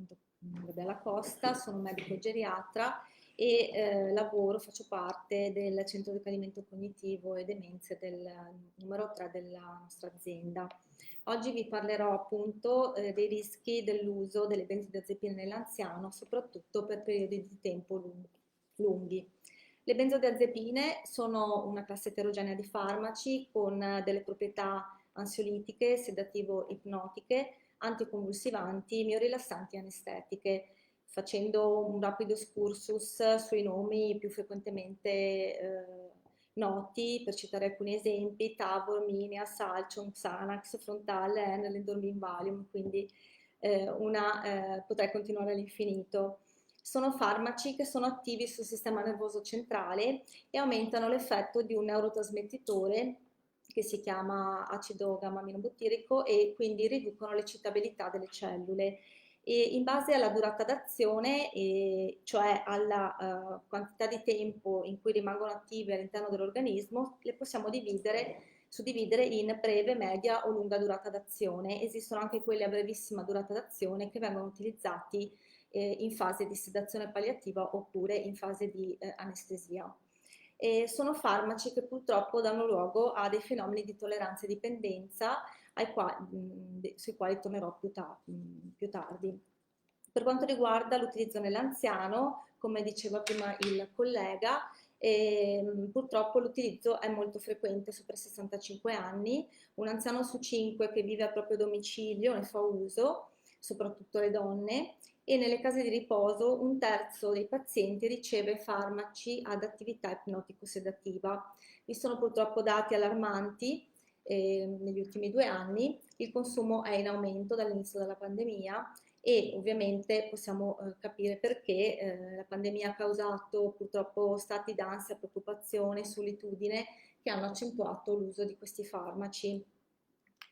Speaker 4: Costa, sono un medico geriatra e faccio parte del centro di accadimento cognitivo e demenze del numero 3 della nostra azienda. Oggi vi parlerò appunto dei rischi dell'uso delle benzodiazepine nell'anziano, soprattutto per periodi di tempo lunghi. Le benzodiazepine sono una classe eterogenea di farmaci con delle proprietà ansiolitiche, sedativo-ipnotiche, anticonvulsivanti, miorilassanti e anestetiche. Facendo un rapido excursus sui nomi più frequentemente noti, per citare alcuni esempi: Tavor, Minea, Salcion, Xanax, Frontal, Enel, Endormin, Valium, quindi potrei continuare all'infinito. Sono farmaci che sono attivi sul sistema nervoso centrale e aumentano l'effetto di un neurotrasmettitore che si chiama acido gamma-aminobuttirico e quindi riducono l'eccitabilità delle cellule. E in base alla durata d'azione, cioè alla quantità di tempo in cui rimangono attive all'interno dell'organismo, le possiamo suddividere in breve, media o lunga durata d'azione. Esistono anche quelli a brevissima durata d'azione che vengono utilizzati in fase di sedazione palliativa oppure in fase di anestesia. Sono farmaci che purtroppo danno luogo a dei fenomeni di tolleranza e dipendenza sui quali tornerò più tardi. Per quanto riguarda l'utilizzo nell'anziano, come diceva prima il collega, purtroppo l'utilizzo è molto frequente sopra i 65 anni. Un anziano su 5 che vive al proprio domicilio ne fa uso, soprattutto le donne, e nelle case di riposo un terzo dei pazienti riceve farmaci ad attività ipnotico-sedativa. Vi sono purtroppo dati allarmanti negli ultimi 2 anni. Il consumo è in aumento dall'inizio della pandemia e ovviamente possiamo capire perché la pandemia ha causato purtroppo stati d'ansia, preoccupazione, solitudine che hanno accentuato l'uso di questi farmaci.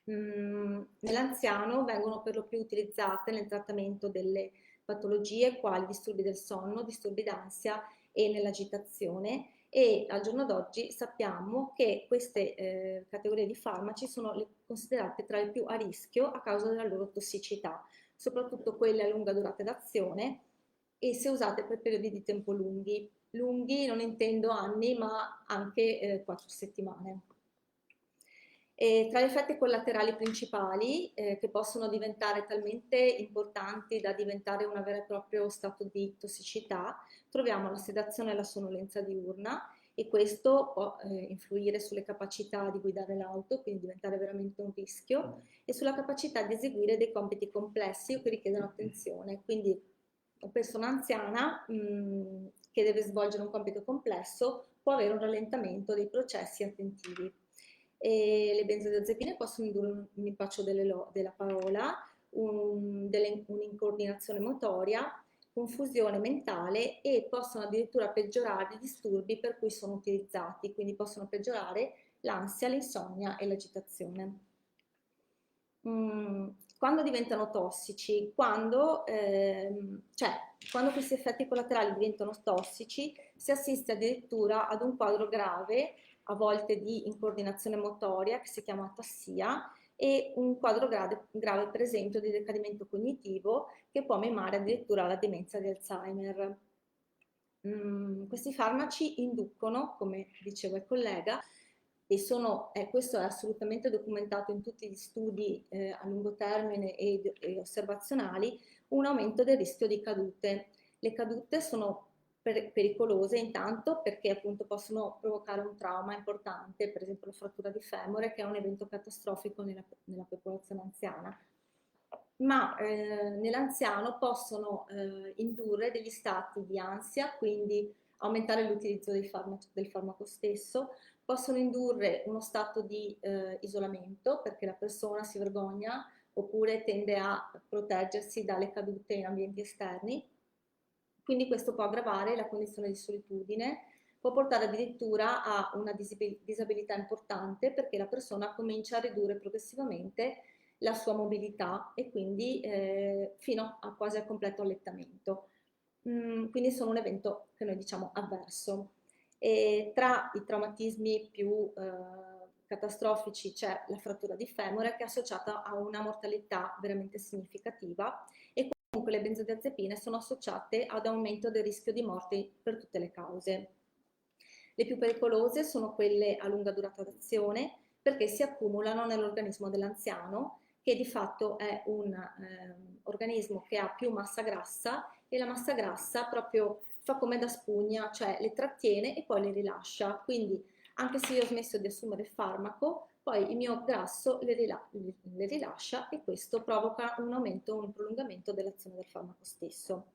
Speaker 4: Nell'anziano vengono per lo più utilizzate nel trattamento delle patologie quali disturbi del sonno, disturbi d'ansia e nell'agitazione, e al giorno d'oggi sappiamo che queste categorie di farmaci sono considerate tra le più a rischio a causa della loro tossicità, soprattutto quelle a lunga durata d'azione e se usate per periodi di tempo lunghi. Lunghi non intendo anni, ma anche 4 settimane. Tra gli effetti collaterali principali, che possono diventare talmente importanti da diventare un vero e proprio stato di tossicità, troviamo la sedazione e la sonnolenza diurna, e questo può influire sulle capacità di guidare l'auto, quindi diventare veramente un rischio, e sulla capacità di eseguire dei compiti complessi o che richiedono attenzione. Quindi una persona anziana che deve svolgere un compito complesso può avere un rallentamento dei processi attentivi. Le benzodiazepine possono indurre un impaccio della parola, un'incoordinazione motoria, confusione mentale, e possono addirittura peggiorare i disturbi per cui sono utilizzati, quindi possono peggiorare l'ansia, l'insonnia e l'agitazione. Quando diventano tossici? Quando questi effetti collaterali diventano tossici, si assiste addirittura ad un quadro grave, a volte di incoordinazione motoria, che si chiama atassia, e un quadro grave per esempio di decadimento cognitivo, che può mimare addirittura la demenza di Alzheimer. Questi farmaci inducono, come diceva il collega, e questo è assolutamente documentato in tutti gli studi a lungo termine e osservazionali, un aumento del rischio di cadute. Le cadute sono pericolose intanto perché appunto possono provocare un trauma importante, per esempio la frattura di femore, che è un evento catastrofico nella popolazione anziana, ma nell'anziano possono indurre degli stati di ansia, quindi aumentare l'utilizzo del farmaco stesso, possono indurre uno stato di isolamento perché la persona si vergogna oppure tende a proteggersi dalle cadute in ambienti esterni. Quindi questo può aggravare la condizione di solitudine, può portare addirittura a una disabilità importante perché la persona comincia a ridurre progressivamente la sua mobilità e quindi fino a quasi al completo allettamento. Quindi sono un evento che noi diciamo avverso. E tra i traumatismi più catastrofici c'è la frattura di femore, che è associata a una mortalità veramente significativa, e comunque le benzodiazepine sono associate ad aumento del rischio di morte per tutte le cause. Le più pericolose sono quelle a lunga durata d'azione perché si accumulano nell'organismo dell'anziano, che di fatto è un organismo che ha più massa grassa, e la massa grassa proprio fa come da spugna, cioè le trattiene e poi le rilascia. Quindi anche se io ho smesso di assumere il farmaco, poi il mio grasso le rilascia e questo provoca un aumento, un prolungamento dell'azione del farmaco stesso.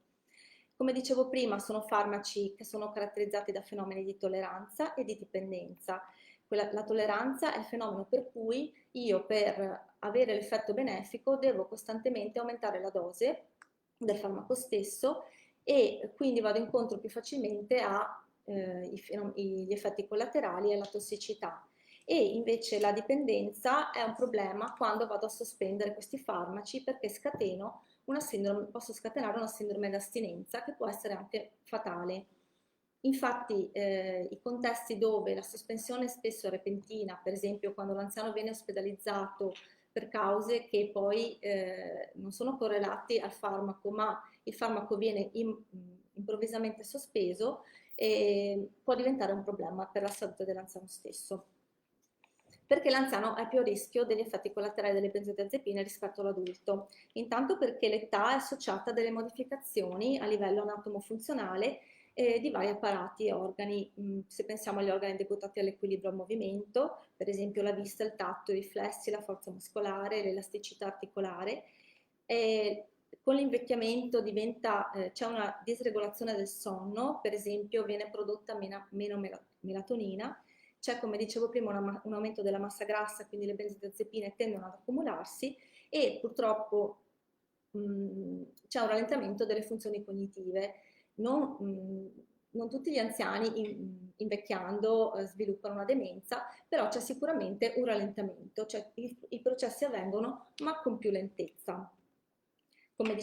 Speaker 4: Come dicevo prima, sono farmaci che sono caratterizzati da fenomeni di tolleranza e di dipendenza. La tolleranza è il fenomeno per cui io, per avere l'effetto benefico, devo costantemente aumentare la dose del farmaco stesso e quindi vado incontro più facilmente agli effetti collaterali e alla tossicità. E invece la dipendenza è un problema quando vado a sospendere questi farmaci perché posso scatenare una sindrome d'astinenza che può essere anche fatale. Infatti i contesti dove la sospensione spesso è repentina, per esempio quando l'anziano viene ospedalizzato per cause che poi non sono correlati al farmaco, ma il farmaco viene improvvisamente sospeso, può diventare un problema per la salute dell'anziano stesso. Perché l'anziano è più a rischio degli effetti collaterali delle benzodiazepine rispetto all'adulto. Intanto perché l'età è associata a delle modificazioni a livello anatomo-funzionale di vari apparati e organi. Se pensiamo agli organi deputati all'equilibrio al movimento, per esempio la vista, il tatto, i riflessi, la forza muscolare, l'elasticità articolare. Con l'invecchiamento c'è una disregolazione del sonno, per esempio viene prodotta meno melatonina, c'è, come dicevo prima, un aumento della massa grassa, quindi le benzodiazepine tendono ad accumularsi e purtroppo c'è un rallentamento delle funzioni cognitive. Non tutti gli anziani invecchiando sviluppano una demenza, però c'è sicuramente un rallentamento, cioè i processi avvengono ma con più lentezza. Come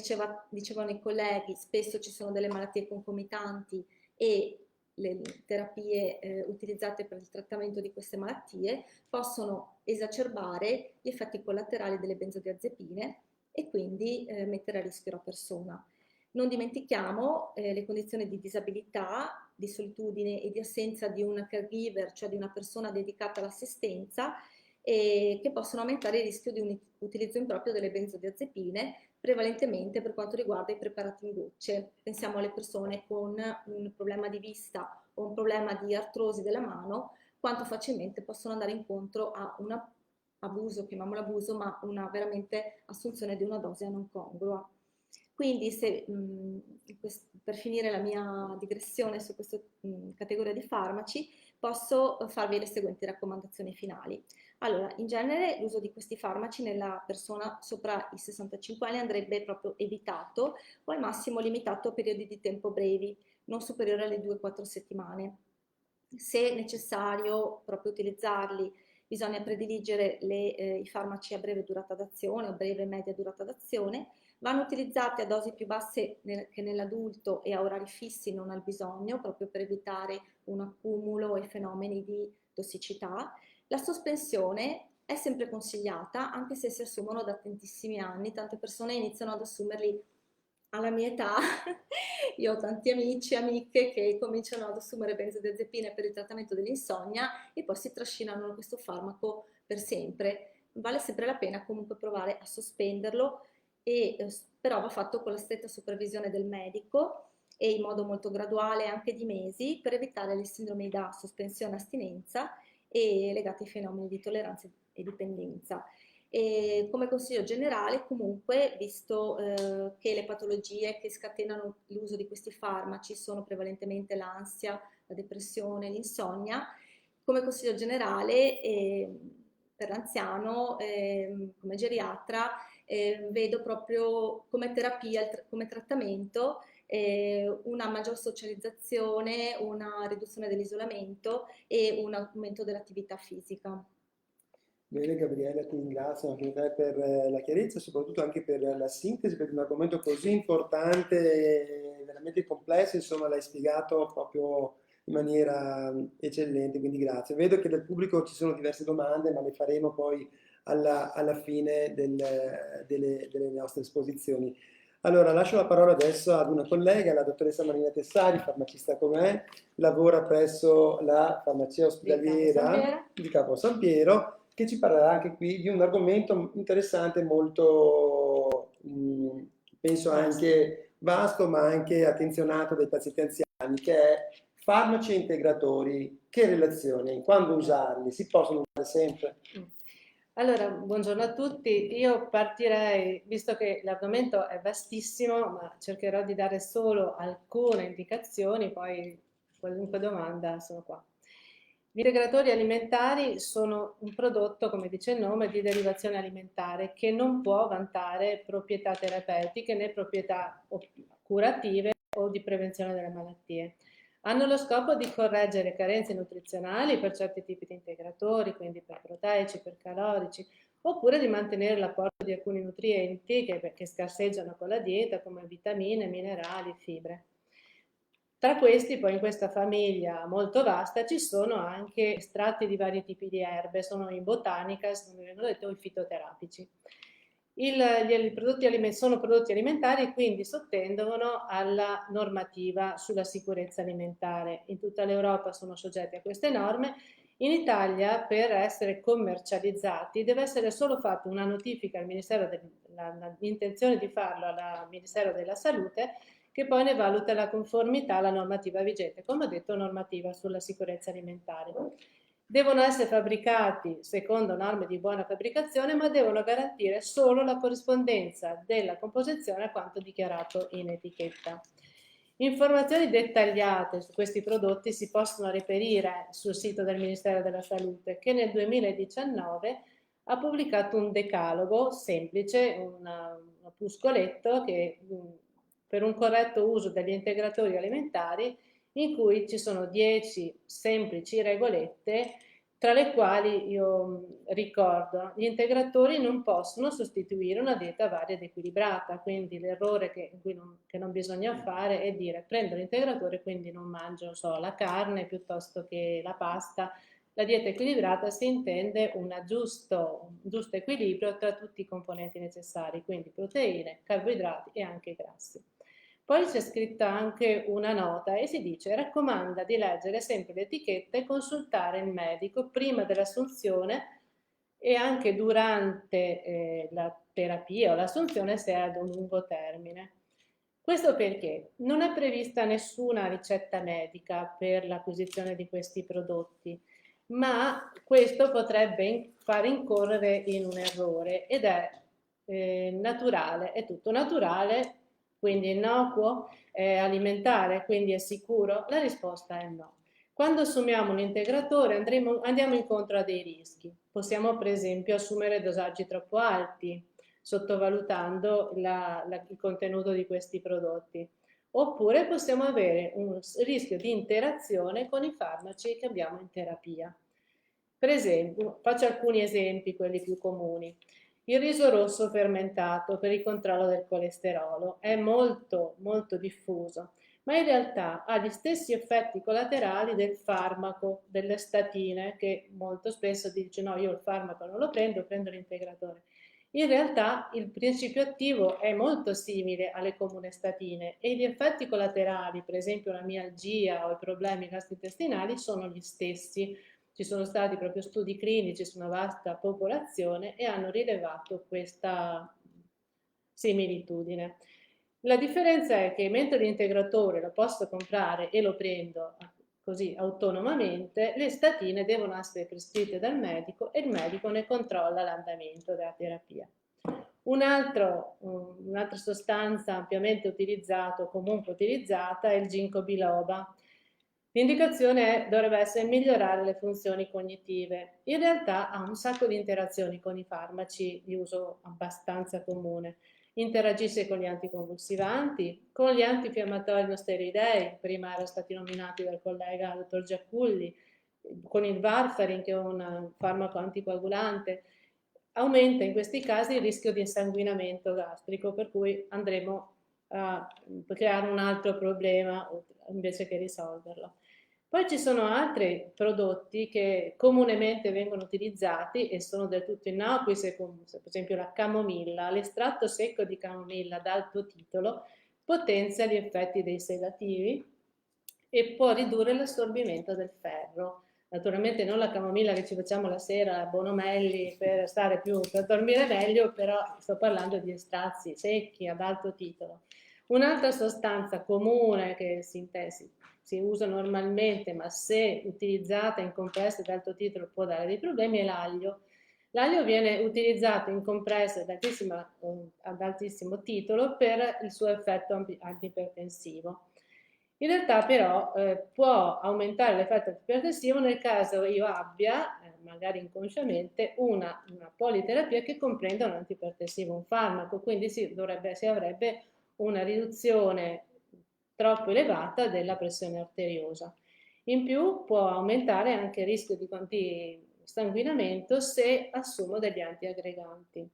Speaker 4: dicevano i colleghi, spesso ci sono delle malattie concomitanti e le terapie utilizzate per il trattamento di queste malattie possono esacerbare gli effetti collaterali delle benzodiazepine e quindi mettere a rischio la persona. Non dimentichiamo le condizioni di disabilità, di solitudine e di assenza di un caregiver, cioè di una persona dedicata all'assistenza, che possono aumentare il rischio di un utilizzo improprio delle benzodiazepine, prevalentemente per quanto riguarda i preparati in gocce. Pensiamo alle persone con un problema di vista o un problema di artrosi della mano, quanto facilmente possono andare incontro a un abuso, chiamiamolo abuso, ma una veramente assunzione di una dose non congrua. Quindi per finire la mia digressione su questa categoria di farmaci, posso farvi le seguenti raccomandazioni finali. Allora, in genere l'uso di questi farmaci nella persona sopra i 65 anni andrebbe proprio evitato o al massimo limitato a periodi di tempo brevi, non superiori alle 2-4 settimane. Se necessario proprio utilizzarli, bisogna prediligere i farmaci a breve durata d'azione o breve e media durata d'azione. Vanno utilizzati a dosi più basse che nell'adulto e a orari fissi, non al bisogno, proprio per evitare un accumulo e fenomeni di tossicità. La sospensione è sempre consigliata, anche se si assumono da tantissimi anni. Tante persone iniziano ad assumerli alla mia età. Io ho tanti amici e amiche che cominciano ad assumere benzodiazepine per il trattamento dell'insonnia e poi si trascinano questo farmaco per sempre. Vale sempre la pena comunque provare a sospenderlo, però va fatto con la stretta supervisione del medico e in modo molto graduale, anche di mesi, per evitare le sindromi da sospensione-astinenza e legati ai fenomeni di tolleranza e dipendenza. E come consiglio generale, comunque, visto che le patologie che scatenano l'uso di questi farmaci sono prevalentemente l'ansia, la depressione, l'insonnia, come consiglio generale per l'anziano, come geriatra, vedo proprio come terapia, come trattamento, una maggior socializzazione, una riduzione dell'isolamento e un aumento dell'attività fisica.
Speaker 1: Bene Gabriele, ti ringrazio anche te per la chiarezza e soprattutto anche per la sintesi, perché un argomento così importante e veramente complesso, insomma, l'hai spiegato proprio in maniera eccellente, quindi grazie. Vedo che dal pubblico ci sono diverse domande, ma le faremo poi alla fine delle nostre esposizioni. Allora, lascio la parola adesso ad una collega, la dottoressa Marina Tessari, farmacista come me, lavora presso la farmacia ospedaliera di Capo San Piero, che ci parlerà anche qui di un argomento interessante, molto, penso anche vasto, ma anche attenzionato dai pazienti anziani. che è farmaci e integratori, che relazione, quando usarli, si possono usare sempre?
Speaker 5: Allora, buongiorno a tutti. Io partirei, visto che l'argomento è vastissimo, ma cercherò di dare solo alcune indicazioni, poi qualunque domanda sono qua. Gli integratori alimentari sono un prodotto, come dice il nome, di derivazione alimentare che non può vantare proprietà terapeutiche né proprietà curative o di prevenzione delle malattie. Hanno lo scopo di correggere carenze nutrizionali per certi tipi di integratori, quindi per proteici, per calorici, oppure di mantenere l'apporto di alcuni nutrienti che scarseggiano con la dieta, come vitamine, minerali, fibre. Tra questi, poi in questa famiglia molto vasta, ci sono anche estratti di vari tipi di erbe, sono in botanica, come vengono detto, i fitoterapici. Sono prodotti alimentari e quindi sottendono alla normativa sulla sicurezza alimentare. In tutta l'Europa sono soggetti a queste norme. In Italia, per essere commercializzati, deve essere solo fatta una notifica al Ministero l'intenzione di farlo al Ministero della Salute, che poi ne valuta la conformità alla normativa vigente, come ho detto, normativa sulla sicurezza alimentare. Devono essere fabbricati secondo norme di buona fabbricazione, ma devono garantire solo la corrispondenza della composizione a quanto dichiarato in etichetta. Informazioni dettagliate su questi prodotti si possono reperire sul sito del Ministero della Salute, che nel 2019 ha pubblicato un decalogo semplice, un opuscoletto che per un corretto uso degli integratori alimentari, in cui ci sono 10 semplici regolette, tra le quali io ricordo: gli integratori non possono sostituire una dieta varia ed equilibrata, quindi l'errore che non bisogna fare è dire prendo l'integratore, quindi non mangio la carne piuttosto che la pasta. La dieta equilibrata si intende un giusto equilibrio tra tutti i componenti necessari, quindi proteine, carboidrati e anche grassi. Poi c'è scritta anche una nota e si dice: raccomanda di leggere sempre l'etichetta e consultare il medico prima dell'assunzione e anche durante la terapia o l'assunzione se è ad un lungo termine. Questo perché non è prevista nessuna ricetta medica per l'acquisizione di questi prodotti, ma questo potrebbe far incorrere in un errore ed è naturale, è tutto naturale, quindi innocuo, è alimentare, quindi è sicuro? La risposta è no. Quando assumiamo un integratore andiamo incontro a dei rischi. Possiamo per esempio assumere dosaggi troppo alti, sottovalutando il contenuto di questi prodotti. Oppure possiamo avere un rischio di interazione con i farmaci che abbiamo in terapia. Per esempio, faccio alcuni esempi, quelli più comuni. Il riso rosso fermentato per il controllo del colesterolo è molto diffuso, ma in realtà ha gli stessi effetti collaterali del farmaco, delle statine, che molto spesso dice no, io il farmaco non lo prendo, prendo l'integratore. In realtà il principio attivo è molto simile alle comuni statine e gli effetti collaterali, per esempio la mialgia o i problemi gastrointestinali, sono gli stessi. Ci sono stati proprio studi clinici su una vasta popolazione e hanno rilevato questa similitudine. La differenza è che mentre l'integratore lo posso comprare e lo prendo così autonomamente, le statine devono essere prescritte dal medico e il medico ne controlla l'andamento della terapia. Un'altra sostanza ampiamente utilizzata o comunque utilizzata è il ginkgo biloba. L'indicazione dovrebbe essere migliorare le funzioni cognitive. In realtà ha un sacco di interazioni con i farmaci di uso abbastanza comune. Interagisce con gli anticonvulsivanti, con gli antinfiammatori non steroidei, prima erano stati nominati dal collega dottor Giaculli, con il varfarin, che è un farmaco anticoagulante. Aumenta in questi casi il rischio di insanguinamento gastrico, per cui andremo a creare un altro problema invece che risolverlo. Poi ci sono altri prodotti che comunemente vengono utilizzati e sono del tutto innocui, per esempio la camomilla. L'estratto secco di camomilla ad alto titolo potenzia gli effetti dei sedativi e può ridurre l'assorbimento del ferro. Naturalmente non la camomilla che ci facciamo la sera, la Bonomelli, per dormire meglio, però sto parlando di estratti secchi ad alto titolo. Un'altra sostanza comune che si usa normalmente, ma se utilizzata in compresse ad alto titolo può dare dei problemi, è l'aglio. L'aglio viene utilizzato in compresse ad altissimo titolo per il suo effetto antipertensivo. In realtà però può aumentare l'effetto antipertensivo nel caso io abbia, magari inconsciamente, una politerapia che comprenda un antipertensivo, un farmaco, quindi si avrebbe una riduzione troppo elevata della pressione arteriosa. In più può aumentare anche il rischio di sanguinamento se assumo degli antiaggreganti.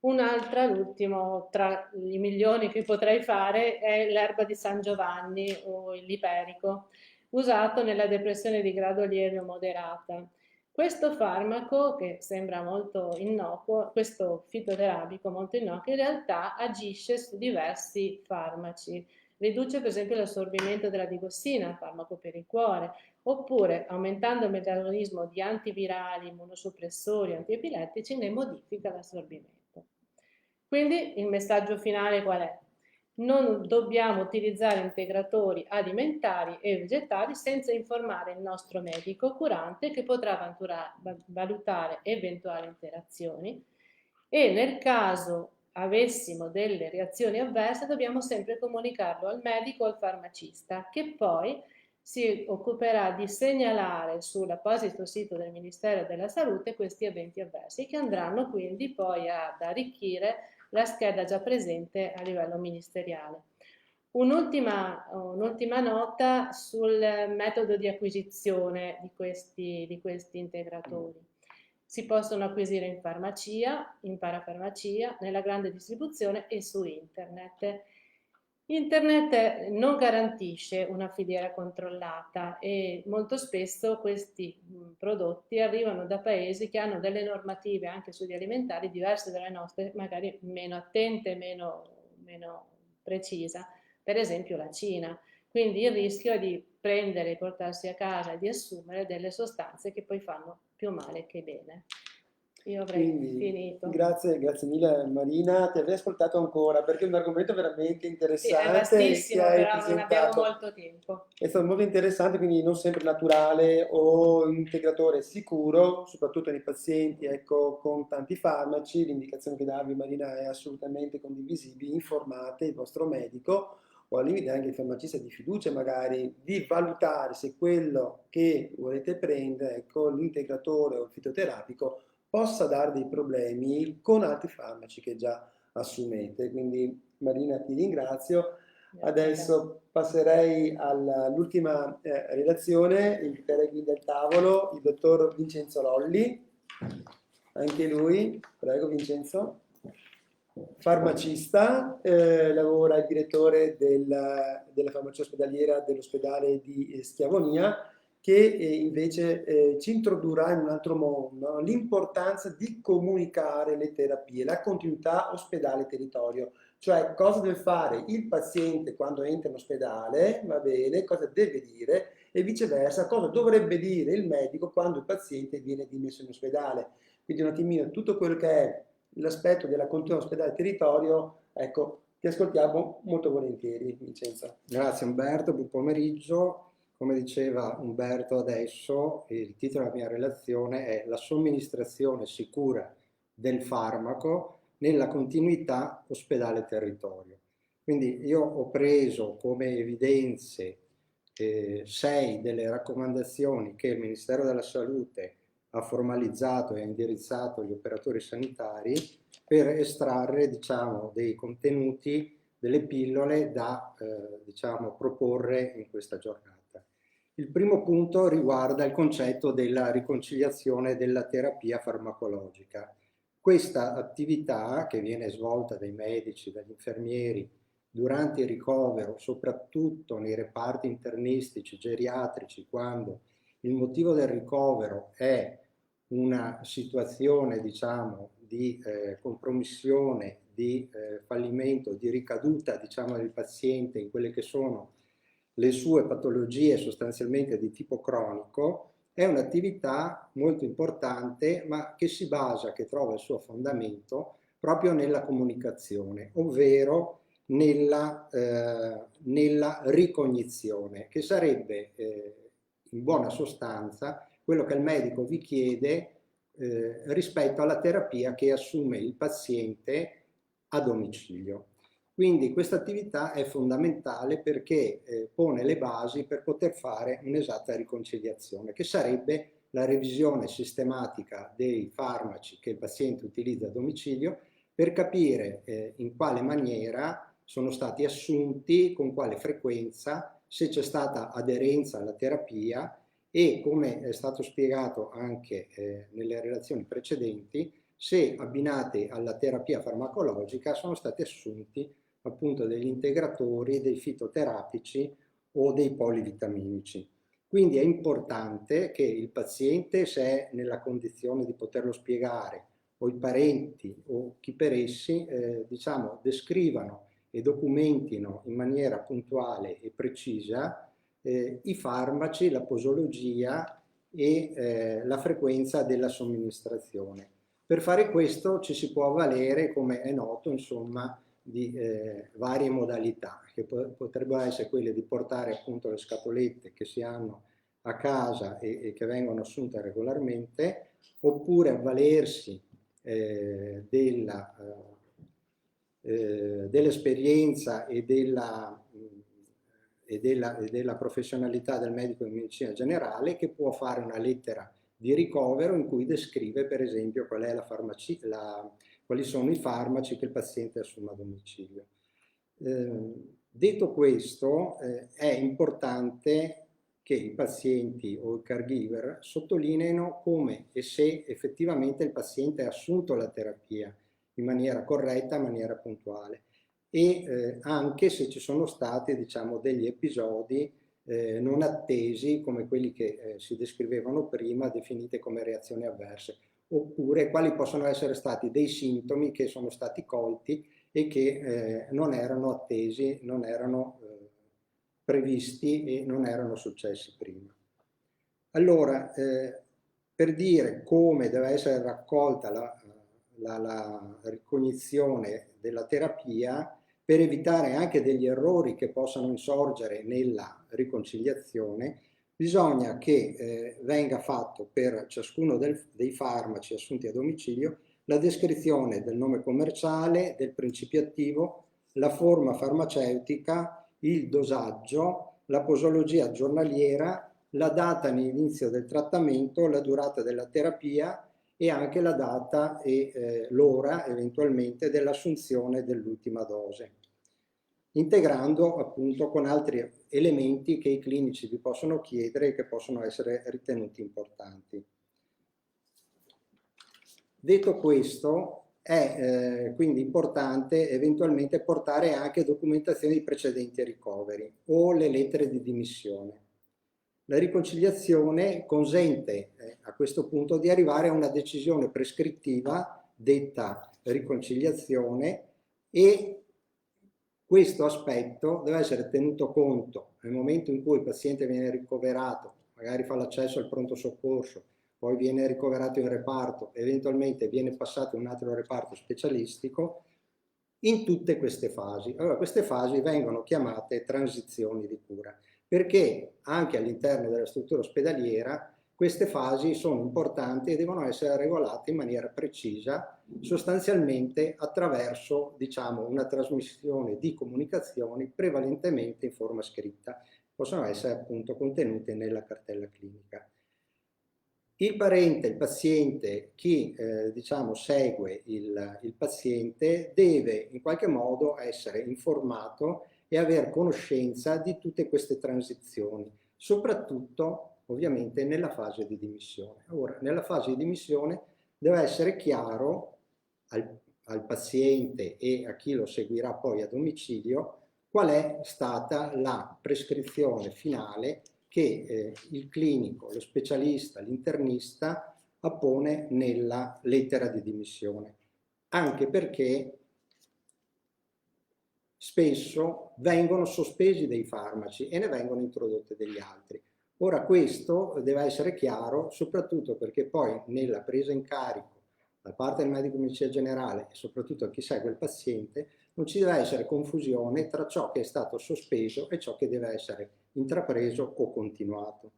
Speaker 5: Un'altra, l'ultimo tra i milioni che potrei fare, è l'erba di San Giovanni o il liperico, usato nella depressione di grado lieve o moderata. Questo farmaco, che sembra molto innocuo, questo fitoterapico molto innocuo, in realtà agisce su diversi farmaci. Riduce per esempio l'assorbimento della digossina, farmaco per il cuore, oppure aumentando il metabolismo di antivirali, immunosoppressori, antiepilettici, ne modifica l'assorbimento. Quindi il messaggio finale qual è? Non dobbiamo utilizzare integratori alimentari e vegetali senza informare il nostro medico curante, che potrà valutare eventuali interazioni, e nel caso avessimo delle reazioni avverse dobbiamo sempre comunicarlo al medico o al farmacista, che poi si occuperà di segnalare sull'apposito sito del Ministero della Salute questi eventi avversi, che andranno quindi poi ad arricchire la scheda già presente a livello ministeriale. Un'ultima nota sul metodo di acquisizione di questi integratori. Si possono acquisire in farmacia, in parafarmacia, nella grande distribuzione e su internet. Internet non garantisce una filiera controllata e molto spesso questi prodotti arrivano da paesi che hanno delle normative anche sugli alimentari diverse dalle nostre, magari meno attente, meno precisa, per esempio la Cina. Quindi il rischio è di prendere e portarsi a casa e di assumere delle sostanze che poi fanno più male che bene. Io avrei finito.
Speaker 1: Grazie mille Marina, ti avrei ascoltato ancora perché è un argomento veramente interessante.
Speaker 5: Sì, è vastissimo,
Speaker 1: che hai
Speaker 5: però non abbiamo molto tempo.
Speaker 1: È stato molto interessante, quindi non sempre naturale o integratore sicuro, soprattutto nei pazienti con tanti farmaci. L'indicazione che davi Marina è assolutamente condivisibile. Informate il vostro medico o al limite anche il farmacista di fiducia, magari di valutare se quello che volete prendere, l'integratore o il fitoterapico, possa dare dei problemi con altri farmaci che già assumete. Quindi Marina, ti ringrazio. Adesso passerei all'ultima relazione, inviterei qui del tavolo il dottor Vincenzo Lolli, anche lui, prego Vincenzo, farmacista, lavora il direttore della farmacia ospedaliera dell'ospedale di Schiavonia, che invece ci introdurrà in un altro mondo, no? L'importanza di comunicare le terapie, la continuità ospedale-territorio, cioè cosa deve fare il paziente quando entra in ospedale, va bene, cosa deve dire, e viceversa cosa dovrebbe dire il medico quando il paziente viene dimesso in ospedale. Quindi un attimino tutto quello che è l'aspetto della continuità ospedale-territorio, ecco, ti ascoltiamo molto volentieri, Vincenzo.
Speaker 6: Grazie Umberto, buon pomeriggio. Come diceva Umberto adesso, il titolo della mia relazione è La somministrazione sicura del farmaco nella continuità ospedale-territorio. Quindi io ho preso come evidenze 6 delle raccomandazioni che il Ministero della Salute ha formalizzato e ha indirizzato agli operatori sanitari per estrarre, diciamo, dei contenuti, delle pillole da diciamo, proporre in questa giornata. Il primo punto riguarda il concetto della riconciliazione della terapia farmacologica. Questa attività, che viene svolta dai medici, dagli infermieri durante il ricovero, soprattutto nei reparti internistici, geriatrici, quando il motivo del ricovero è una situazione, diciamo, di compromissione, di fallimento, di ricaduta, diciamo, del paziente in quelle che sono le sue patologie sostanzialmente di tipo cronico, è un'attività molto importante, ma che trova il suo fondamento proprio nella comunicazione, ovvero nella ricognizione, che sarebbe in buona sostanza quello che il medico vi chiede rispetto alla terapia che assume il paziente a domicilio. Quindi questa attività è fondamentale perché pone le basi per poter fare un'esatta riconciliazione, che sarebbe la revisione sistematica dei farmaci che il paziente utilizza a domicilio per capire in quale maniera sono stati assunti, con quale frequenza, se c'è stata aderenza alla terapia e, come è stato spiegato anche nelle relazioni precedenti, se abbinati alla terapia farmacologica sono stati assunti appunto degli integratori, dei fitoterapici o dei polivitaminici. Quindi è importante che il paziente, se è nella condizione di poterlo spiegare, o i parenti o chi per essi, diciamo, descrivano e documentino in maniera puntuale e precisa i farmaci, la posologia e la frequenza della somministrazione. Per fare questo ci si può avvalere, come è noto, insomma, di varie modalità, che potrebbero essere quelle di portare appunto le scatolette che si hanno a casa e che vengono assunte regolarmente, oppure avvalersi dell'esperienza e della professionalità del medico in medicina generale, che può fare una lettera di ricovero in cui descrive per esempio qual è quali sono i farmaci che il paziente assume a domicilio. Detto questo, è importante che i pazienti o i caregiver sottolineino come e se effettivamente il paziente ha assunto la terapia in maniera corretta, in maniera puntuale, e anche se ci sono stati, diciamo, degli episodi non attesi, come quelli che si descrivevano prima, definite come reazioni avverse, oppure quali possono essere stati dei sintomi che sono stati colti e che non erano attesi, non erano previsti e non erano successi prima. Allora, per dire come deve essere raccolta la ricognizione della terapia, per evitare anche degli errori che possano insorgere nella riconciliazione, bisogna che venga fatto per ciascuno dei farmaci assunti a domicilio la descrizione del nome commerciale, del principio attivo, la forma farmaceutica, il dosaggio, la posologia giornaliera, la data di inizio del trattamento, la durata della terapia e anche la data e l'ora eventualmente dell'assunzione dell'ultima dose, integrando appunto con altri elementi che i clinici vi possono chiedere e che possono essere ritenuti importanti. Detto questo, è quindi importante eventualmente portare anche documentazione di precedenti ricoveri o le lettere di dimissione. La riconciliazione consente a questo punto di arrivare a una decisione prescrittiva detta riconciliazione, e questo aspetto deve essere tenuto conto nel momento in cui il paziente viene ricoverato, magari fa l'accesso al pronto soccorso, poi viene ricoverato in reparto, eventualmente viene passato in un altro reparto specialistico, in tutte queste fasi. Allora, queste fasi vengono chiamate transizioni di cura, perché anche all'interno della struttura ospedaliera queste fasi sono importanti e devono essere regolate in maniera precisa, sostanzialmente attraverso, diciamo, una trasmissione di comunicazioni prevalentemente in forma scritta, possono essere appunto contenute nella cartella clinica. Il parente, il paziente, chi diciamo segue il paziente deve in qualche modo essere informato e aver conoscenza di tutte queste transizioni, soprattutto ovviamente nella fase di dimissione. Ora, nella fase di dimissione deve essere chiaro al paziente e a chi lo seguirà poi a domicilio qual è stata la prescrizione finale che il clinico, lo specialista, l'internista appone nella lettera di dimissione, anche perché spesso vengono sospesi dei farmaci e ne vengono introdotti degli altri. Ora, questo deve essere chiaro, soprattutto perché poi nella presa in carico da parte del medico di medicina generale e soprattutto a chi segue il paziente non ci deve essere confusione tra ciò che è stato sospeso e ciò che deve essere intrapreso o continuato.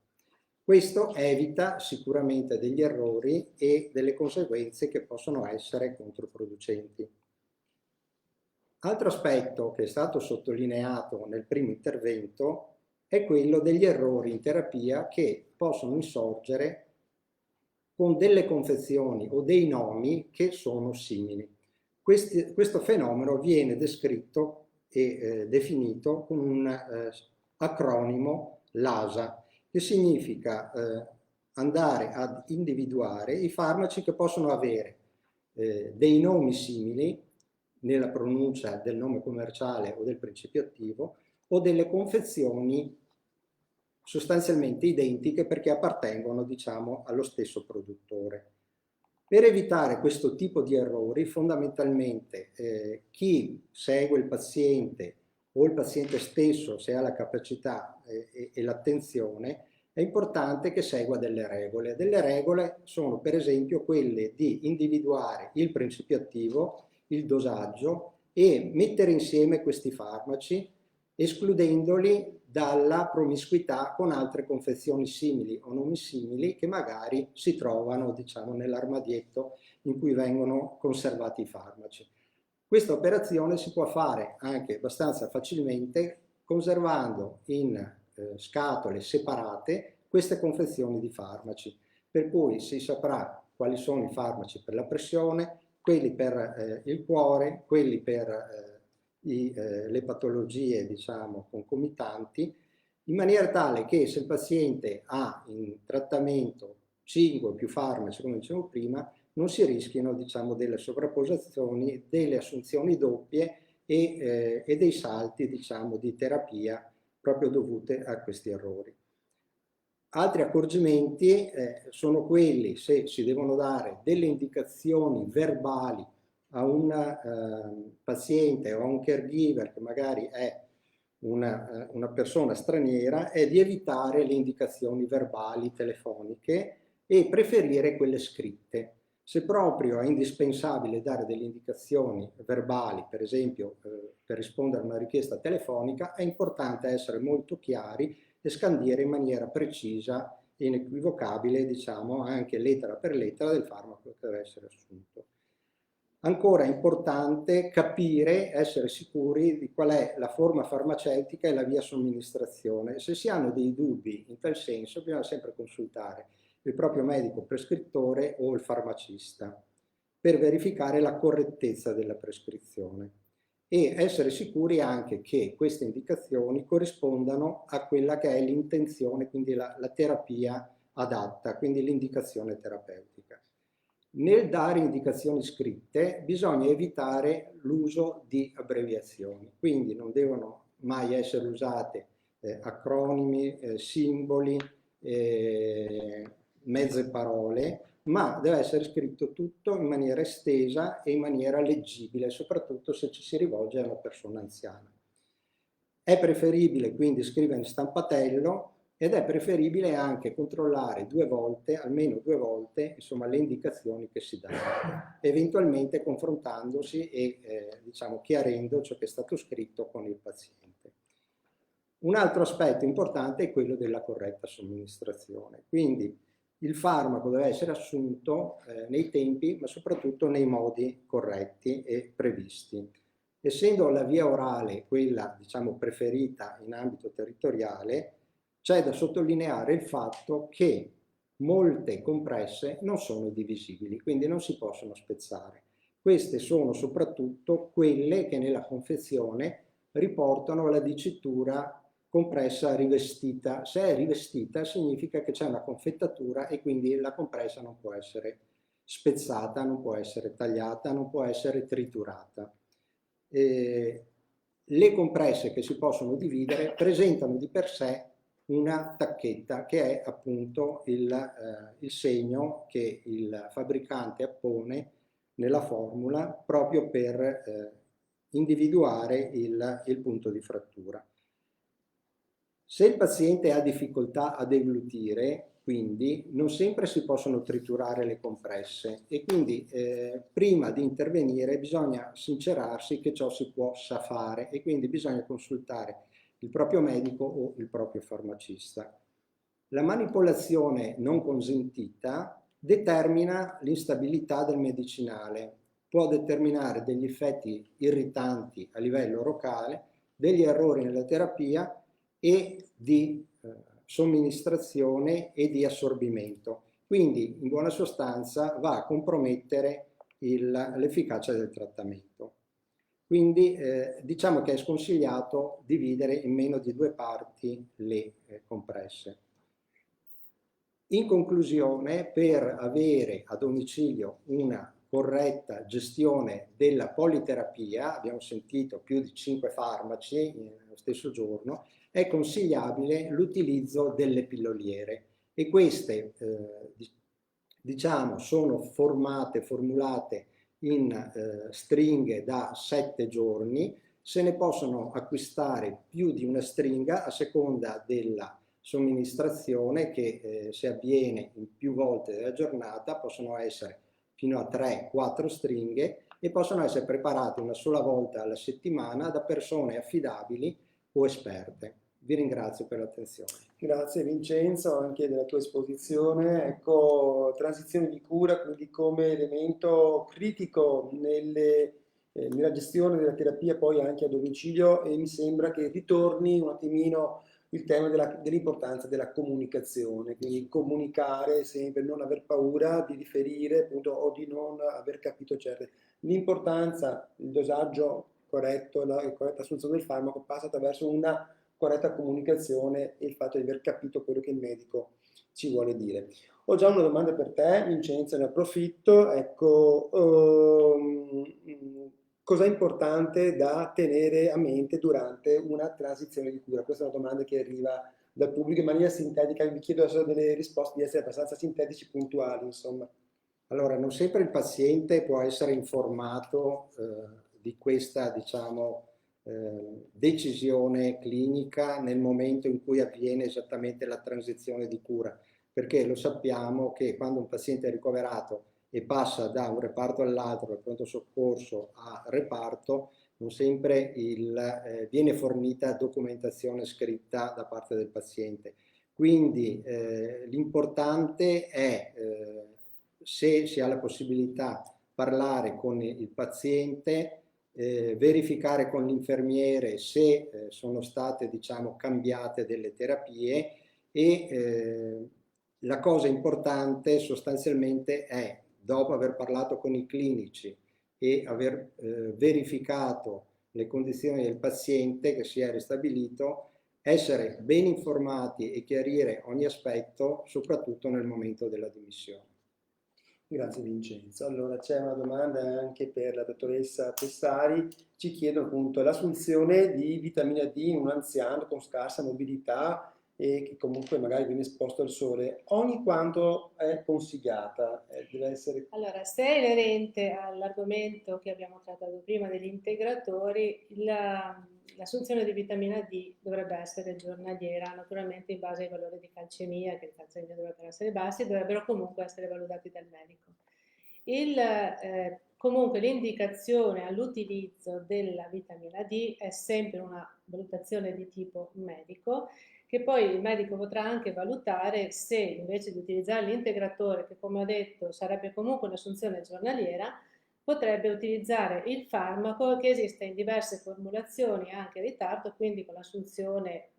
Speaker 6: Questo evita sicuramente degli errori e delle conseguenze che possono essere controproducenti. Altro aspetto che è stato sottolineato nel primo intervento è quello degli errori in terapia che possono insorgere con delle confezioni o dei nomi che sono simili. Questo fenomeno viene descritto e definito con un acronimo LASA, che significa andare ad individuare i farmaci che possono avere dei nomi simili nella pronuncia del nome commerciale o del principio attivo, o delle confezioni sostanzialmente identiche perché appartengono, diciamo, allo stesso produttore. Per evitare questo tipo di errori, fondamentalmente chi segue il paziente o il paziente stesso, se ha la capacità e l'attenzione, è importante che segua delle regole. Delle regole sono per esempio quelle di individuare il principio attivo, il dosaggio e mettere insieme questi farmaci, escludendoli dalla promiscuità con altre confezioni simili o non simili che magari si trovano, diciamo, nell'armadietto in cui vengono conservati i farmaci. Questa operazione si può fare anche abbastanza facilmente conservando in scatole separate queste confezioni di farmaci, per cui si saprà quali sono i farmaci per la pressione, quelli per il cuore, quelli per le patologie, diciamo, concomitanti, in maniera tale che se il paziente ha in trattamento 5 o più farmaci, come dicevo prima, non si rischino, diciamo, delle sovrapposizioni, delle assunzioni doppie e dei salti, diciamo, di terapia proprio dovute a questi errori. Altri accorgimenti sono quelli se si devono dare delle indicazioni verbali a un paziente o a un caregiver che magari è una persona straniera, è di evitare le indicazioni verbali telefoniche e preferire quelle scritte. Se proprio è indispensabile dare delle indicazioni verbali, per esempio per rispondere a una richiesta telefonica, è importante essere molto chiari e scandire in maniera precisa e inequivocabile, diciamo, anche lettera per lettera del farmaco che deve essere assunto. Ancora è importante capire, essere sicuri di qual è la forma farmaceutica e la via somministrazione. Se si hanno dei dubbi in tal senso, bisogna sempre consultare il proprio medico prescrittore o il farmacista per verificare la correttezza della prescrizione e essere sicuri anche che queste indicazioni corrispondano a quella che è l'intenzione, quindi la terapia adatta, quindi l'indicazione terapeutica. Nel dare indicazioni scritte bisogna evitare l'uso di abbreviazioni, quindi non devono mai essere usate acronimi, simboli, mezze parole, ma deve essere scritto tutto in maniera estesa e in maniera leggibile, soprattutto se ci si rivolge a una persona anziana. È preferibile quindi scrivere in stampatello ed è preferibile anche controllare almeno due volte, insomma, le indicazioni che si danno, eventualmente confrontandosi e diciamo, chiarendo ciò che è stato scritto con il paziente. Un altro aspetto importante è quello della corretta somministrazione, quindi il farmaco deve essere assunto nei tempi, ma soprattutto nei modi corretti e previsti. Essendo la via orale quella, diciamo, preferita in ambito territoriale, c'è da sottolineare il fatto che molte compresse non sono divisibili, quindi non si possono spezzare. Queste sono soprattutto quelle che nella confezione riportano la dicitura compressa rivestita. Se è rivestita significa che c'è una confettatura e quindi la compressa non può essere spezzata, non può essere tagliata, non può essere triturata. Le compresse che si possono dividere presentano di per sé una tacchetta che è appunto il segno che il fabbricante appone nella formula proprio per individuare il punto di frattura. Se il paziente ha difficoltà a deglutire, quindi non sempre si possono triturare le compresse e quindi prima di intervenire bisogna sincerarsi che ciò si sa fare e quindi bisogna consultare il proprio medico o il proprio farmacista. La manipolazione non consentita determina l'instabilità del medicinale, può determinare degli effetti irritanti a livello locale, degli errori nella terapia e di somministrazione e di assorbimento. Quindi, in buona sostanza, va a compromettere l'efficacia del trattamento. Quindi diciamo che è sconsigliato dividere in meno di 2 parti le compresse. In conclusione, per avere a domicilio una corretta gestione della politerapia, abbiamo sentito più di 5 farmaci nello stesso giorno, è consigliabile l'utilizzo delle pilloliere e queste diciamo sono formulate in stringhe da 7 giorni, se ne possono acquistare più di una stringa a seconda della somministrazione che se avviene in più volte della giornata possono essere fino a 3-4 stringhe e possono essere preparate una sola volta alla settimana da persone affidabili o esperte. Vi ringrazio per l'attenzione.
Speaker 1: Grazie Vincenzo anche della tua esposizione. Ecco, transizione di cura quindi come elemento critico nella gestione della terapia poi anche a domicilio e mi sembra che ritorni un attimino il tema dell'importanza della comunicazione, quindi comunicare sempre, non aver paura di riferire appunto, o di non aver capito l'importanza, il dosaggio corretto, la corretta assunzione del farmaco passa attraverso una corretta comunicazione e il fatto di aver capito quello che il medico ci vuole dire. Ho già una domanda per te, Vincenzo, ne approfitto. Ecco, cosa è importante da tenere a mente durante una transizione di cura? Questa è una domanda che arriva dal pubblico in maniera sintetica, vi chiedo solo delle risposte di essere abbastanza sintetici, puntuali, insomma.
Speaker 6: Allora, non sempre il paziente può essere informato di questa, diciamo, decisione clinica nel momento in cui avviene esattamente la transizione di cura, perché lo sappiamo che quando un paziente è ricoverato e passa da un reparto all'altro, dal pronto soccorso a reparto, non sempre viene fornita documentazione scritta da parte del paziente. Quindi l'importante è, se si ha la possibilità, parlare con il paziente, verificare con l'infermiere se sono state, diciamo, cambiate delle terapie e la cosa importante sostanzialmente è, dopo aver parlato con i clinici e aver verificato le condizioni del paziente che si è ristabilito, essere ben informati e chiarire ogni aspetto, soprattutto nel momento della dimissione.
Speaker 1: Grazie Vincenzo. Allora c'è una domanda anche per la dottoressa Pessari, ci chiedono appunto l'assunzione di vitamina D in un anziano con scarsa mobilità e che comunque magari viene esposto al sole, ogni quanto è consigliata? Deve essere...
Speaker 5: Allora, se è inerente all'argomento che abbiamo trattato prima degli integratori, l'assunzione di vitamina D dovrebbe essere giornaliera, naturalmente in base ai valori di calcemia, che il calcemia dovrebbero essere bassi, dovrebbero comunque essere valutati dal medico. Comunque l'indicazione all'utilizzo della vitamina D è sempre una valutazione di tipo medico, che poi il medico potrà anche valutare se invece di utilizzare l'integratore, che come ho detto sarebbe comunque un'assunzione giornaliera, potrebbe utilizzare il farmaco che esiste in diverse formulazioni anche in ritardo, quindi con l'assunzione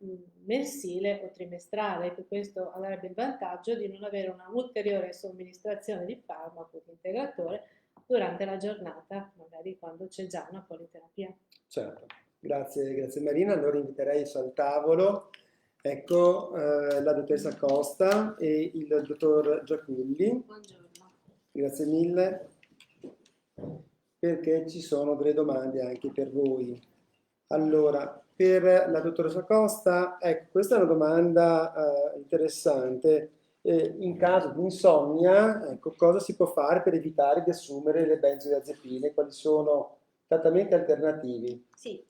Speaker 5: mensile o trimestrale, che questo avrebbe il vantaggio di non avere una ulteriore somministrazione di farmaco, di integratore, durante la giornata, magari quando c'è già una politerapia.
Speaker 1: Certo, grazie Marina. Allora inviterei al tavolo, ecco, la dottoressa Costa e il dottor Giaculli.
Speaker 4: Buongiorno.
Speaker 1: Grazie mille, perché ci sono delle domande anche per voi. Allora, per la dottoressa Costa, ecco, questa è una domanda interessante. In caso di insonnia, ecco, cosa si può fare per evitare di assumere le benzodiazepine? Quali sono trattamenti alternativi?
Speaker 4: Sì,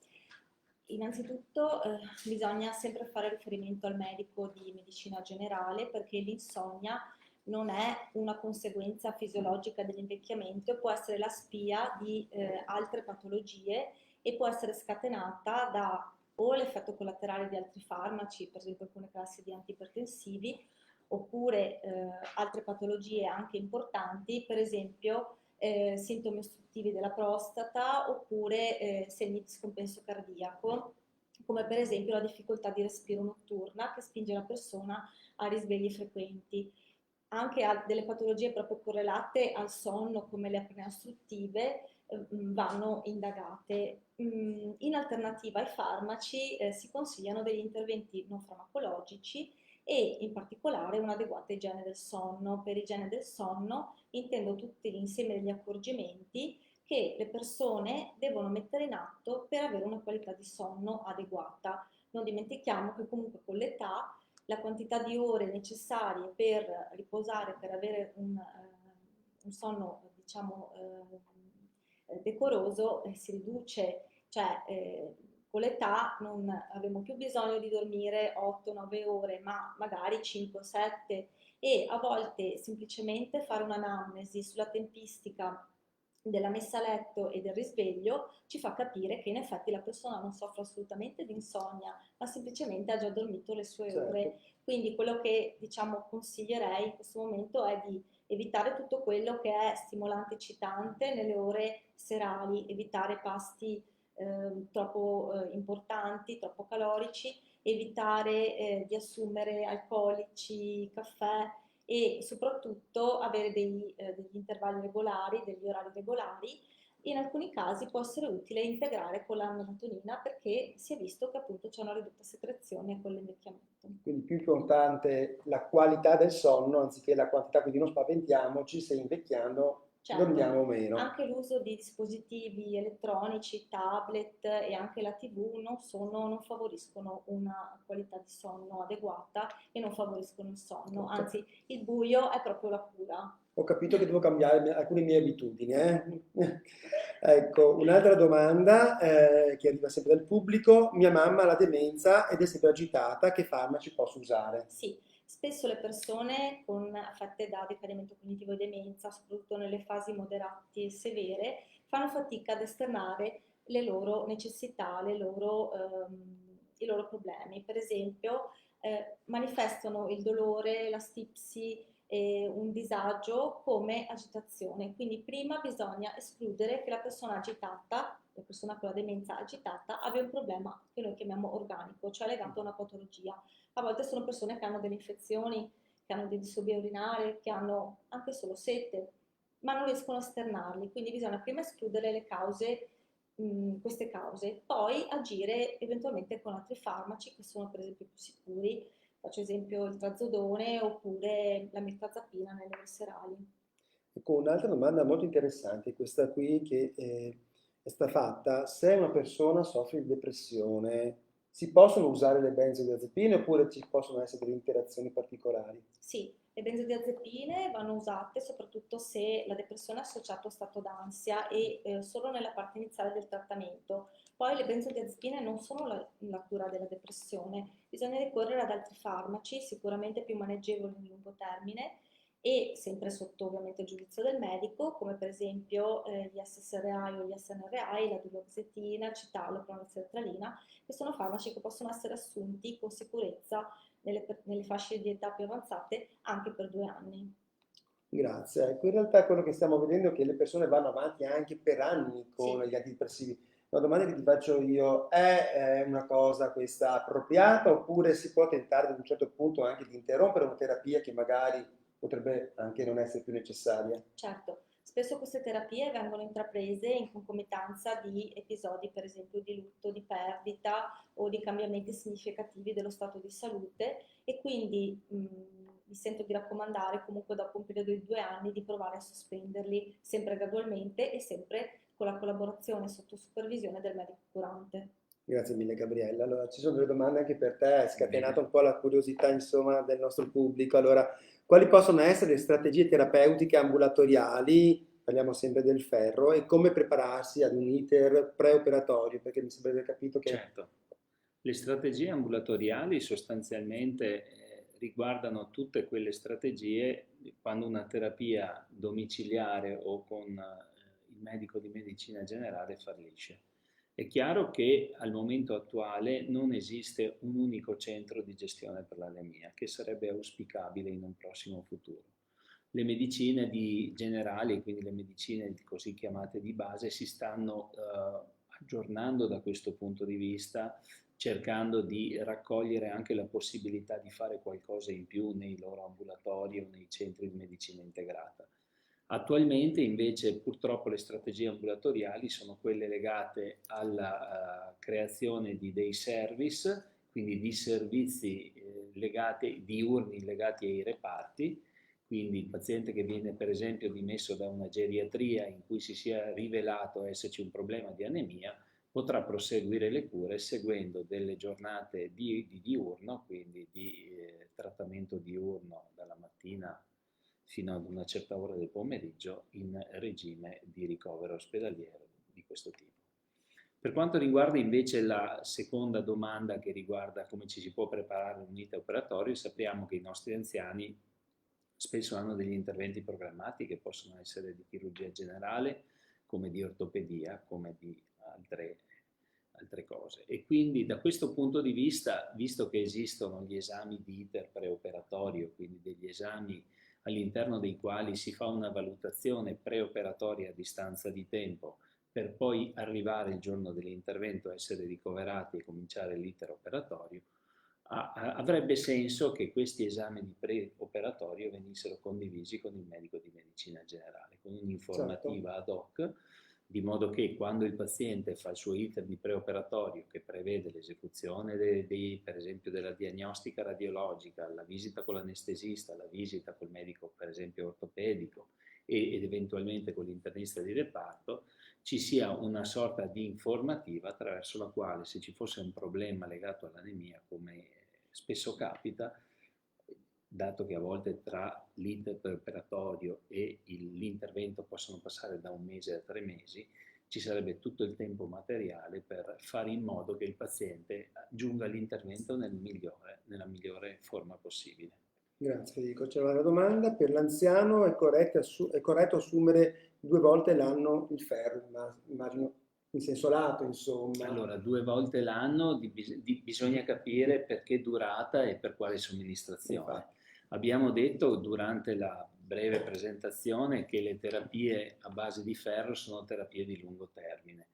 Speaker 4: Innanzitutto bisogna sempre fare riferimento al medico di medicina generale, perché l'insonnia non è una conseguenza fisiologica dell'invecchiamento, può essere la spia di altre patologie e può essere scatenata da o l'effetto collaterale di altri farmaci, per esempio alcune classi di antiipertensivi, oppure altre patologie anche importanti, per esempio sintomi ostruttivi della prostata, oppure segni di scompenso cardiaco, come per esempio la difficoltà di respiro notturna che spinge la persona a risvegli frequenti. Anche delle patologie proprio correlate al sonno, come le apnee ostruttive, vanno indagate. In alternativa ai farmaci si consigliano degli interventi non farmacologici e in particolare un'adeguata igiene del sonno. Per igiene del sonno intendo tutti l'insieme degli accorgimenti che le persone devono mettere in atto per avere una qualità di sonno adeguata. Non dimentichiamo che comunque con l'età la quantità di ore necessarie per riposare, per avere un sonno, diciamo, decoroso, si riduce, cioè con l'età non abbiamo più bisogno di dormire 8-9 ore, ma magari 5-7, e a volte semplicemente fare un'anamnesi sulla tempistica della messa a letto e del risveglio ci fa capire che in effetti la persona non soffre assolutamente di insonnia, ma semplicemente ha già dormito le sue ore. Quindi quello che diciamo consiglierei in questo momento è di evitare tutto quello che è stimolante e eccitante nelle ore serali, evitare pasti troppo importanti, troppo calorici, evitare di assumere alcolici, caffè, e soprattutto avere degli intervalli regolari, degli orari regolari. In alcuni casi può essere utile integrare con la melatonina, perché si è visto che appunto c'è una ridotta secrezione con l'invecchiamento.
Speaker 1: Quindi più importante la qualità del sonno anziché la quantità, quindi non spaventiamoci se invecchiando dormiamo meno.
Speaker 4: Anche l'uso di dispositivi elettronici, tablet e anche la TV non favoriscono una qualità di sonno adeguata e non favoriscono il sonno, anzi il buio è proprio la cura.
Speaker 1: Ho capito che devo cambiare alcune mie abitudini. Ecco, un'altra domanda che arriva sempre dal pubblico. Mia mamma ha la demenza ed è sempre agitata, che farmaci posso usare?
Speaker 4: Sì, spesso le persone affette da decadimento cognitivo e demenza, soprattutto nelle fasi moderate e severe, fanno fatica ad esternare le loro necessità, i loro problemi. Per esempio, manifestano il dolore, la stipsi, un disagio come agitazione. Quindi prima bisogna escludere che la persona agitata, la persona con la demenza agitata, abbia un problema che noi chiamiamo organico, cioè legato a una patologia. A volte sono persone che hanno delle infezioni, che hanno dei disturbi urinari, che hanno anche solo sete, ma non riescono a esternarli. Quindi bisogna prima escludere le cause, queste cause, poi agire eventualmente con altri farmaci che sono per esempio più sicuri. Faccio esempio il trazodone oppure la mirtazapina nelle ore serali.
Speaker 1: Ecco, un'altra domanda molto interessante, questa qui che è stata fatta: se una persona soffre di depressione, si possono usare le benzodiazepine oppure ci possono essere delle interazioni particolari?
Speaker 4: Sì, le benzodiazepine vanno usate soprattutto se la depressione è associata a stato d'ansia e solo nella parte iniziale del trattamento. Poi le benzodiazepine non sono la cura della depressione, bisogna ricorrere ad altri farmaci, sicuramente più maneggevoli nel lungo termine e sempre sotto ovviamente il giudizio del medico, come per esempio gli SSRI o gli SNRI, la duloxetina, citalopram, sertralina, che sono farmaci che possono essere assunti con sicurezza nelle fasce di età più avanzate anche per 2 anni.
Speaker 1: Grazie. Ecco, in realtà quello che stiamo vedendo è che le persone vanno avanti anche per anni con
Speaker 4: Sì.
Speaker 1: gli antidepressivi. La domanda che ti faccio io: è una cosa questa appropriata oppure si può tentare ad un certo punto anche di interrompere una terapia che magari potrebbe anche non essere più necessaria?
Speaker 4: Certo, spesso queste terapie vengono intraprese in concomitanza di episodi, per esempio, di lutto, di perdita o di cambiamenti significativi dello stato di salute, e quindi mi sento di raccomandare comunque dopo un periodo di 2 anni di provare a sospenderli sempre gradualmente e sempre con la collaborazione sotto supervisione del medico curante.
Speaker 1: Grazie mille Gabriella. Allora, ci sono delle domande anche per te, hai scatenato un po' la curiosità, insomma, del nostro pubblico. Allora, quali possono essere le strategie terapeutiche ambulatoriali parliamo sempre del ferro, e come prepararsi ad un iter preoperatorio, perché mi sembra di aver capito che...
Speaker 3: Certo, le strategie ambulatoriali sostanzialmente riguardano tutte quelle strategie quando una terapia domiciliare o con il medico di medicina generale fallisce. È chiaro che al momento attuale non esiste un unico centro di gestione per l'anemia, che sarebbe auspicabile in un prossimo futuro. Le medicine generali, quindi le medicine così chiamate di base, si stanno aggiornando da questo punto di vista, cercando di raccogliere anche la possibilità di fare qualcosa in più nei loro ambulatori o nei centri di medicina integrata. Attualmente invece purtroppo le strategie ambulatoriali sono quelle legate alla creazione di dei service, quindi di servizi diurni legati ai reparti, quindi il paziente che viene per esempio dimesso da una geriatria in cui si sia rivelato esserci un problema di anemia, potrà proseguire le cure seguendo delle giornate di diurno, quindi di trattamento diurno dalla mattina fino ad una certa ora del pomeriggio in regime di ricovero ospedaliero di questo tipo. Per quanto riguarda invece la seconda domanda che riguarda come ci si può preparare un iter operatorio, sappiamo che i nostri anziani spesso hanno degli interventi programmati che possono essere di chirurgia generale, come di ortopedia, come di altre cose. E quindi da questo punto di vista, visto che esistono gli esami di iter preoperatorio, quindi degli esami all'interno dei quali si fa una valutazione preoperatoria a distanza di tempo per poi arrivare il giorno dell'intervento a essere ricoverati e cominciare l'iter operatorio, avrebbe senso che questi esami di preoperatorio venissero condivisi con il medico di medicina generale, con un'informativa ad hoc, di modo che quando il paziente fa il suo iter di preoperatorio, che prevede l'esecuzione per esempio della diagnostica radiologica, la visita con l'anestesista, la visita col medico per esempio ortopedico ed eventualmente con l'internista di reparto, ci sia una sorta di informativa attraverso la quale, se ci fosse un problema legato all'anemia, come spesso capita, dato che a volte tra l'iter preoperatorio e l'intervento possono passare da 1 mese a 3 mesi, ci sarebbe tutto il tempo materiale per fare in modo che il paziente giunga all'intervento nella migliore forma possibile.
Speaker 1: Grazie Federico. C'è una domanda: per l'anziano è corretto assumere 2 volte l'anno il ferro? Ma immagino in senso lato, insomma.
Speaker 3: Allora, 2 volte l'anno bisogna capire per che durata e per quale somministrazione.
Speaker 1: Infatti.
Speaker 3: Abbiamo detto durante la breve presentazione che le terapie a base di ferro sono terapie di lungo termine.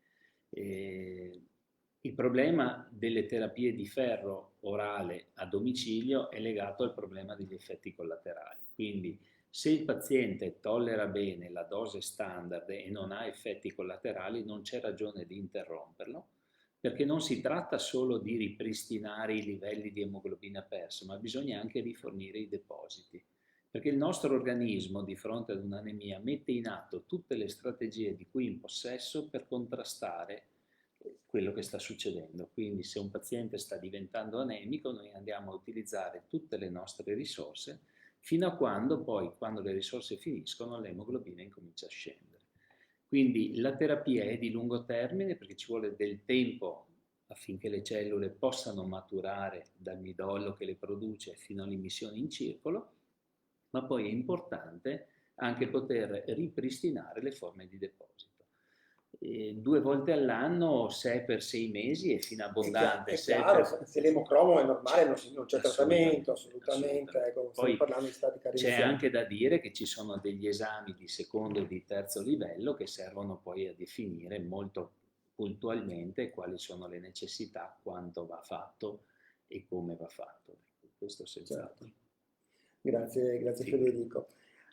Speaker 3: Il problema delle terapie di ferro orale a domicilio è legato al problema degli effetti collaterali. Quindi se il paziente tollera bene la dose standard e non ha effetti collaterali, non c'è ragione di interromperlo, perché non si tratta solo di ripristinare i livelli di emoglobina persa, ma bisogna anche rifornire i depositi, perché il nostro organismo di fronte ad un'anemia mette in atto tutte le strategie di cui è in possesso per contrastare quello che sta succedendo. Quindi se un paziente sta diventando anemico, noi andiamo a utilizzare tutte le nostre risorse fino a quando poi, quando le risorse finiscono, l'emoglobina incomincia a scendere. Quindi la terapia è di lungo termine perché ci vuole del tempo affinché le cellule possano maturare dal midollo che le produce fino all'immissione in circolo, ma poi è importante anche poter ripristinare le forme di deposito. 2 volte all'anno, se per 6 mesi è fino abbondante.
Speaker 1: È chiaro, se l'emocromo è normale non c'è trattamento, assolutamente. Ecco,
Speaker 3: poi
Speaker 1: parlando di statica
Speaker 3: c'è anche da dire che ci sono degli esami di secondo e di terzo livello che servono poi a definire molto puntualmente quali sono le necessità, quanto va fatto e come va fatto. Questo senz'altro.
Speaker 1: Certo. Grazie sì. Federico.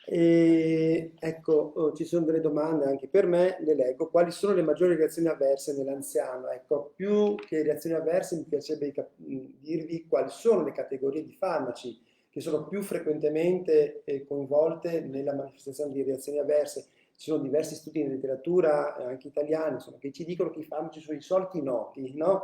Speaker 1: Ecco, ci sono delle domande anche per me, le leggo. Quali sono le maggiori reazioni avverse nell'anziano? Ecco, più che reazioni avverse mi piacerebbe dirvi quali sono le categorie di farmaci che sono più frequentemente coinvolte nella manifestazione di reazioni avverse. Ci sono diversi studi in letteratura, anche italiani, insomma, che ci dicono che i farmaci sono i soliti noti, no?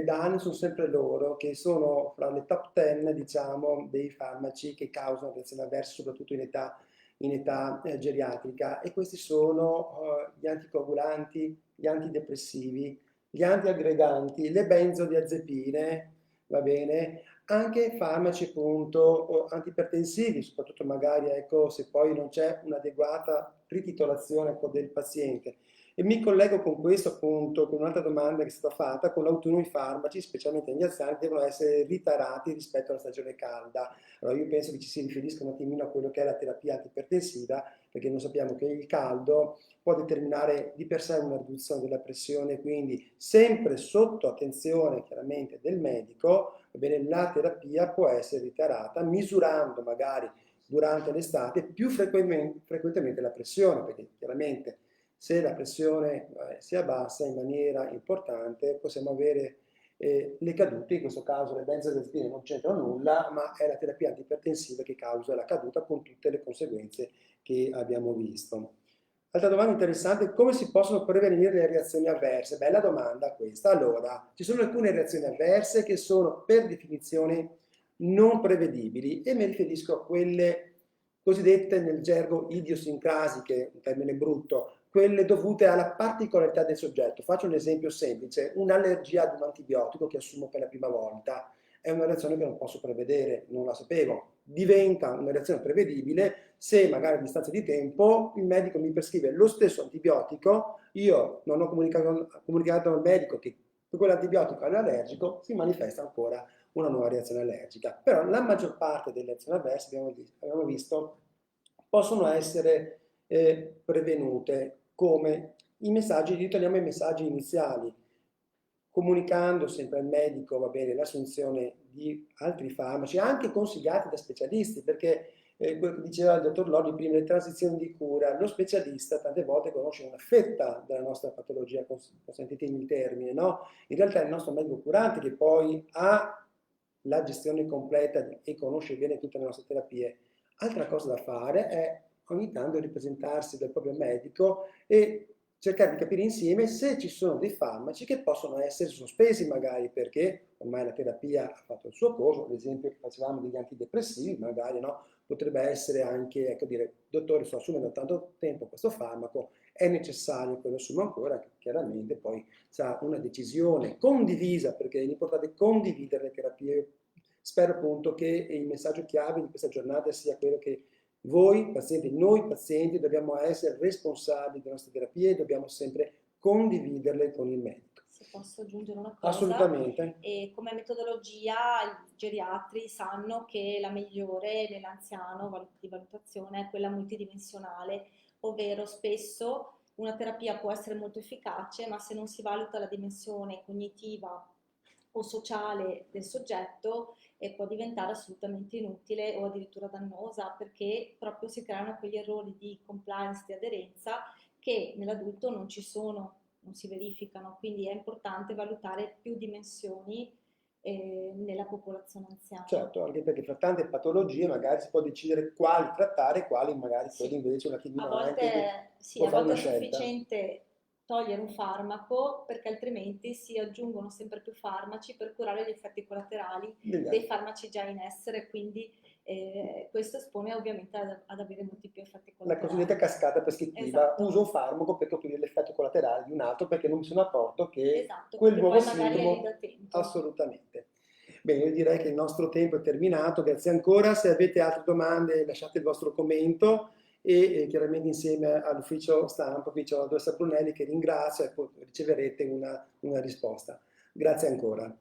Speaker 1: Da anni sono sempre loro, che sono fra le top 10, diciamo, dei farmaci che causano reazioni avverse, soprattutto in età in età geriatrica, e questi sono gli anticoagulanti, gli antidepressivi, gli antiaggreganti, le benzodiazepine, va bene, anche farmaci appunto antipertensivi, soprattutto magari ecco, se poi non c'è un'adeguata rititolazione ecco, del paziente. E mi collego con questo appunto, con un'altra domanda che è stata fatta, con l'autunno i farmaci, specialmente negli anziani, devono essere ritarati rispetto alla stagione calda. Allora io penso che ci si riferisca un attimino a quello che è la terapia antipertensiva, perché noi sappiamo che il caldo può determinare di per sé una riduzione della pressione, quindi sempre sotto attenzione chiaramente del medico, va bene, la terapia può essere ritarata misurando magari durante l'estate più frequentemente la pressione, perché chiaramente se la pressione si abbassa in maniera importante possiamo avere le cadute, in questo caso le benzodiazepine non c'entrano nulla, ma è la terapia antipertensiva che causa la caduta con tutte le conseguenze che abbiamo visto. Altra domanda interessante, come si possono prevenire le reazioni avverse? Bella domanda questa. Allora, ci sono alcune reazioni avverse che sono per definizione non prevedibili, e mi riferisco a quelle cosiddette nel gergo idiosincrasiche, un termine brutto, quelle dovute alla particolarità del soggetto. Faccio un esempio semplice: un'allergia ad un antibiotico che assumo per la prima volta è una reazione che non posso prevedere, non la sapevo. Diventa una reazione prevedibile se magari a distanza di tempo il medico mi prescrive lo stesso antibiotico, io non ho comunicato al medico che quell'antibiotico è allergico, si manifesta ancora una nuova reazione allergica. Però la maggior parte delle reazioni avverse, abbiamo visto, possono essere prevenute come i messaggi, riteniamo i messaggi iniziali, comunicando sempre al medico, va bene, l'assunzione di altri farmaci, anche consigliati da specialisti, perché quello che diceva il dottor Lolli prima, le transizioni di cura, lo specialista tante volte conosce una fetta della nostra patologia, consentitemi il termine, no? In realtà è il nostro medico curante che poi ha la gestione completa e conosce bene tutte le nostre terapie. Altra cosa da fare è ogni tanto ripresentarsi dal proprio medico e cercare di capire insieme se ci sono dei farmaci che possono essere sospesi magari perché ormai la terapia ha fatto il suo corso, ad esempio facevamo degli antidepressivi, magari no, potrebbe essere anche, ecco, dire, dottore, sto assumendo da tanto tempo questo farmaco, è necessario che lo assumo ancora, chiaramente poi sarà una decisione condivisa, perché l'importante è condividere le terapie. Spero appunto che il messaggio chiave di questa giornata sia quello che voi pazienti, noi pazienti dobbiamo essere responsabili delle nostre terapie e dobbiamo sempre condividerle con il medico.
Speaker 4: Se posso aggiungere una cosa.
Speaker 1: Assolutamente.
Speaker 4: E come metodologia i geriatri sanno che la migliore nell'anziano di valutazione è quella multidimensionale, ovvero spesso una terapia può essere molto efficace, ma se non si valuta la dimensione cognitiva o sociale del soggetto può diventare assolutamente inutile o addirittura dannosa, perché proprio si creano quegli errori di compliance, di aderenza, che nell'adulto non ci sono, non si verificano, quindi è importante valutare più dimensioni nella popolazione anziana.
Speaker 1: Certo, anche perché fra tante patologie magari si può decidere quali trattare e quali magari
Speaker 4: sì.
Speaker 1: invece un attimino
Speaker 4: a volte,
Speaker 1: anche
Speaker 4: sì, a volte è sufficiente togliere un farmaco, perché altrimenti si aggiungono sempre più farmaci per curare gli effetti collaterali dei farmaci già in essere, quindi questo espone ovviamente ad avere molti più effetti collaterali.
Speaker 1: La cosiddetta cascata prescrittiva,
Speaker 4: esatto.
Speaker 1: Uso un farmaco per coprire l'effetto collaterale di un altro perché non mi sono accorto che
Speaker 4: esatto,
Speaker 1: quel nuovo
Speaker 4: poi magari
Speaker 1: sintomo...
Speaker 4: è lì da tempo.
Speaker 1: Assolutamente. Bene, io direi che il nostro tempo è terminato, grazie ancora. Se avete altre domande lasciate il vostro commento e chiaramente insieme all'ufficio stampa, qui c'è la dottoressa Brunelli che ringrazio e poi riceverete una risposta. Grazie ancora.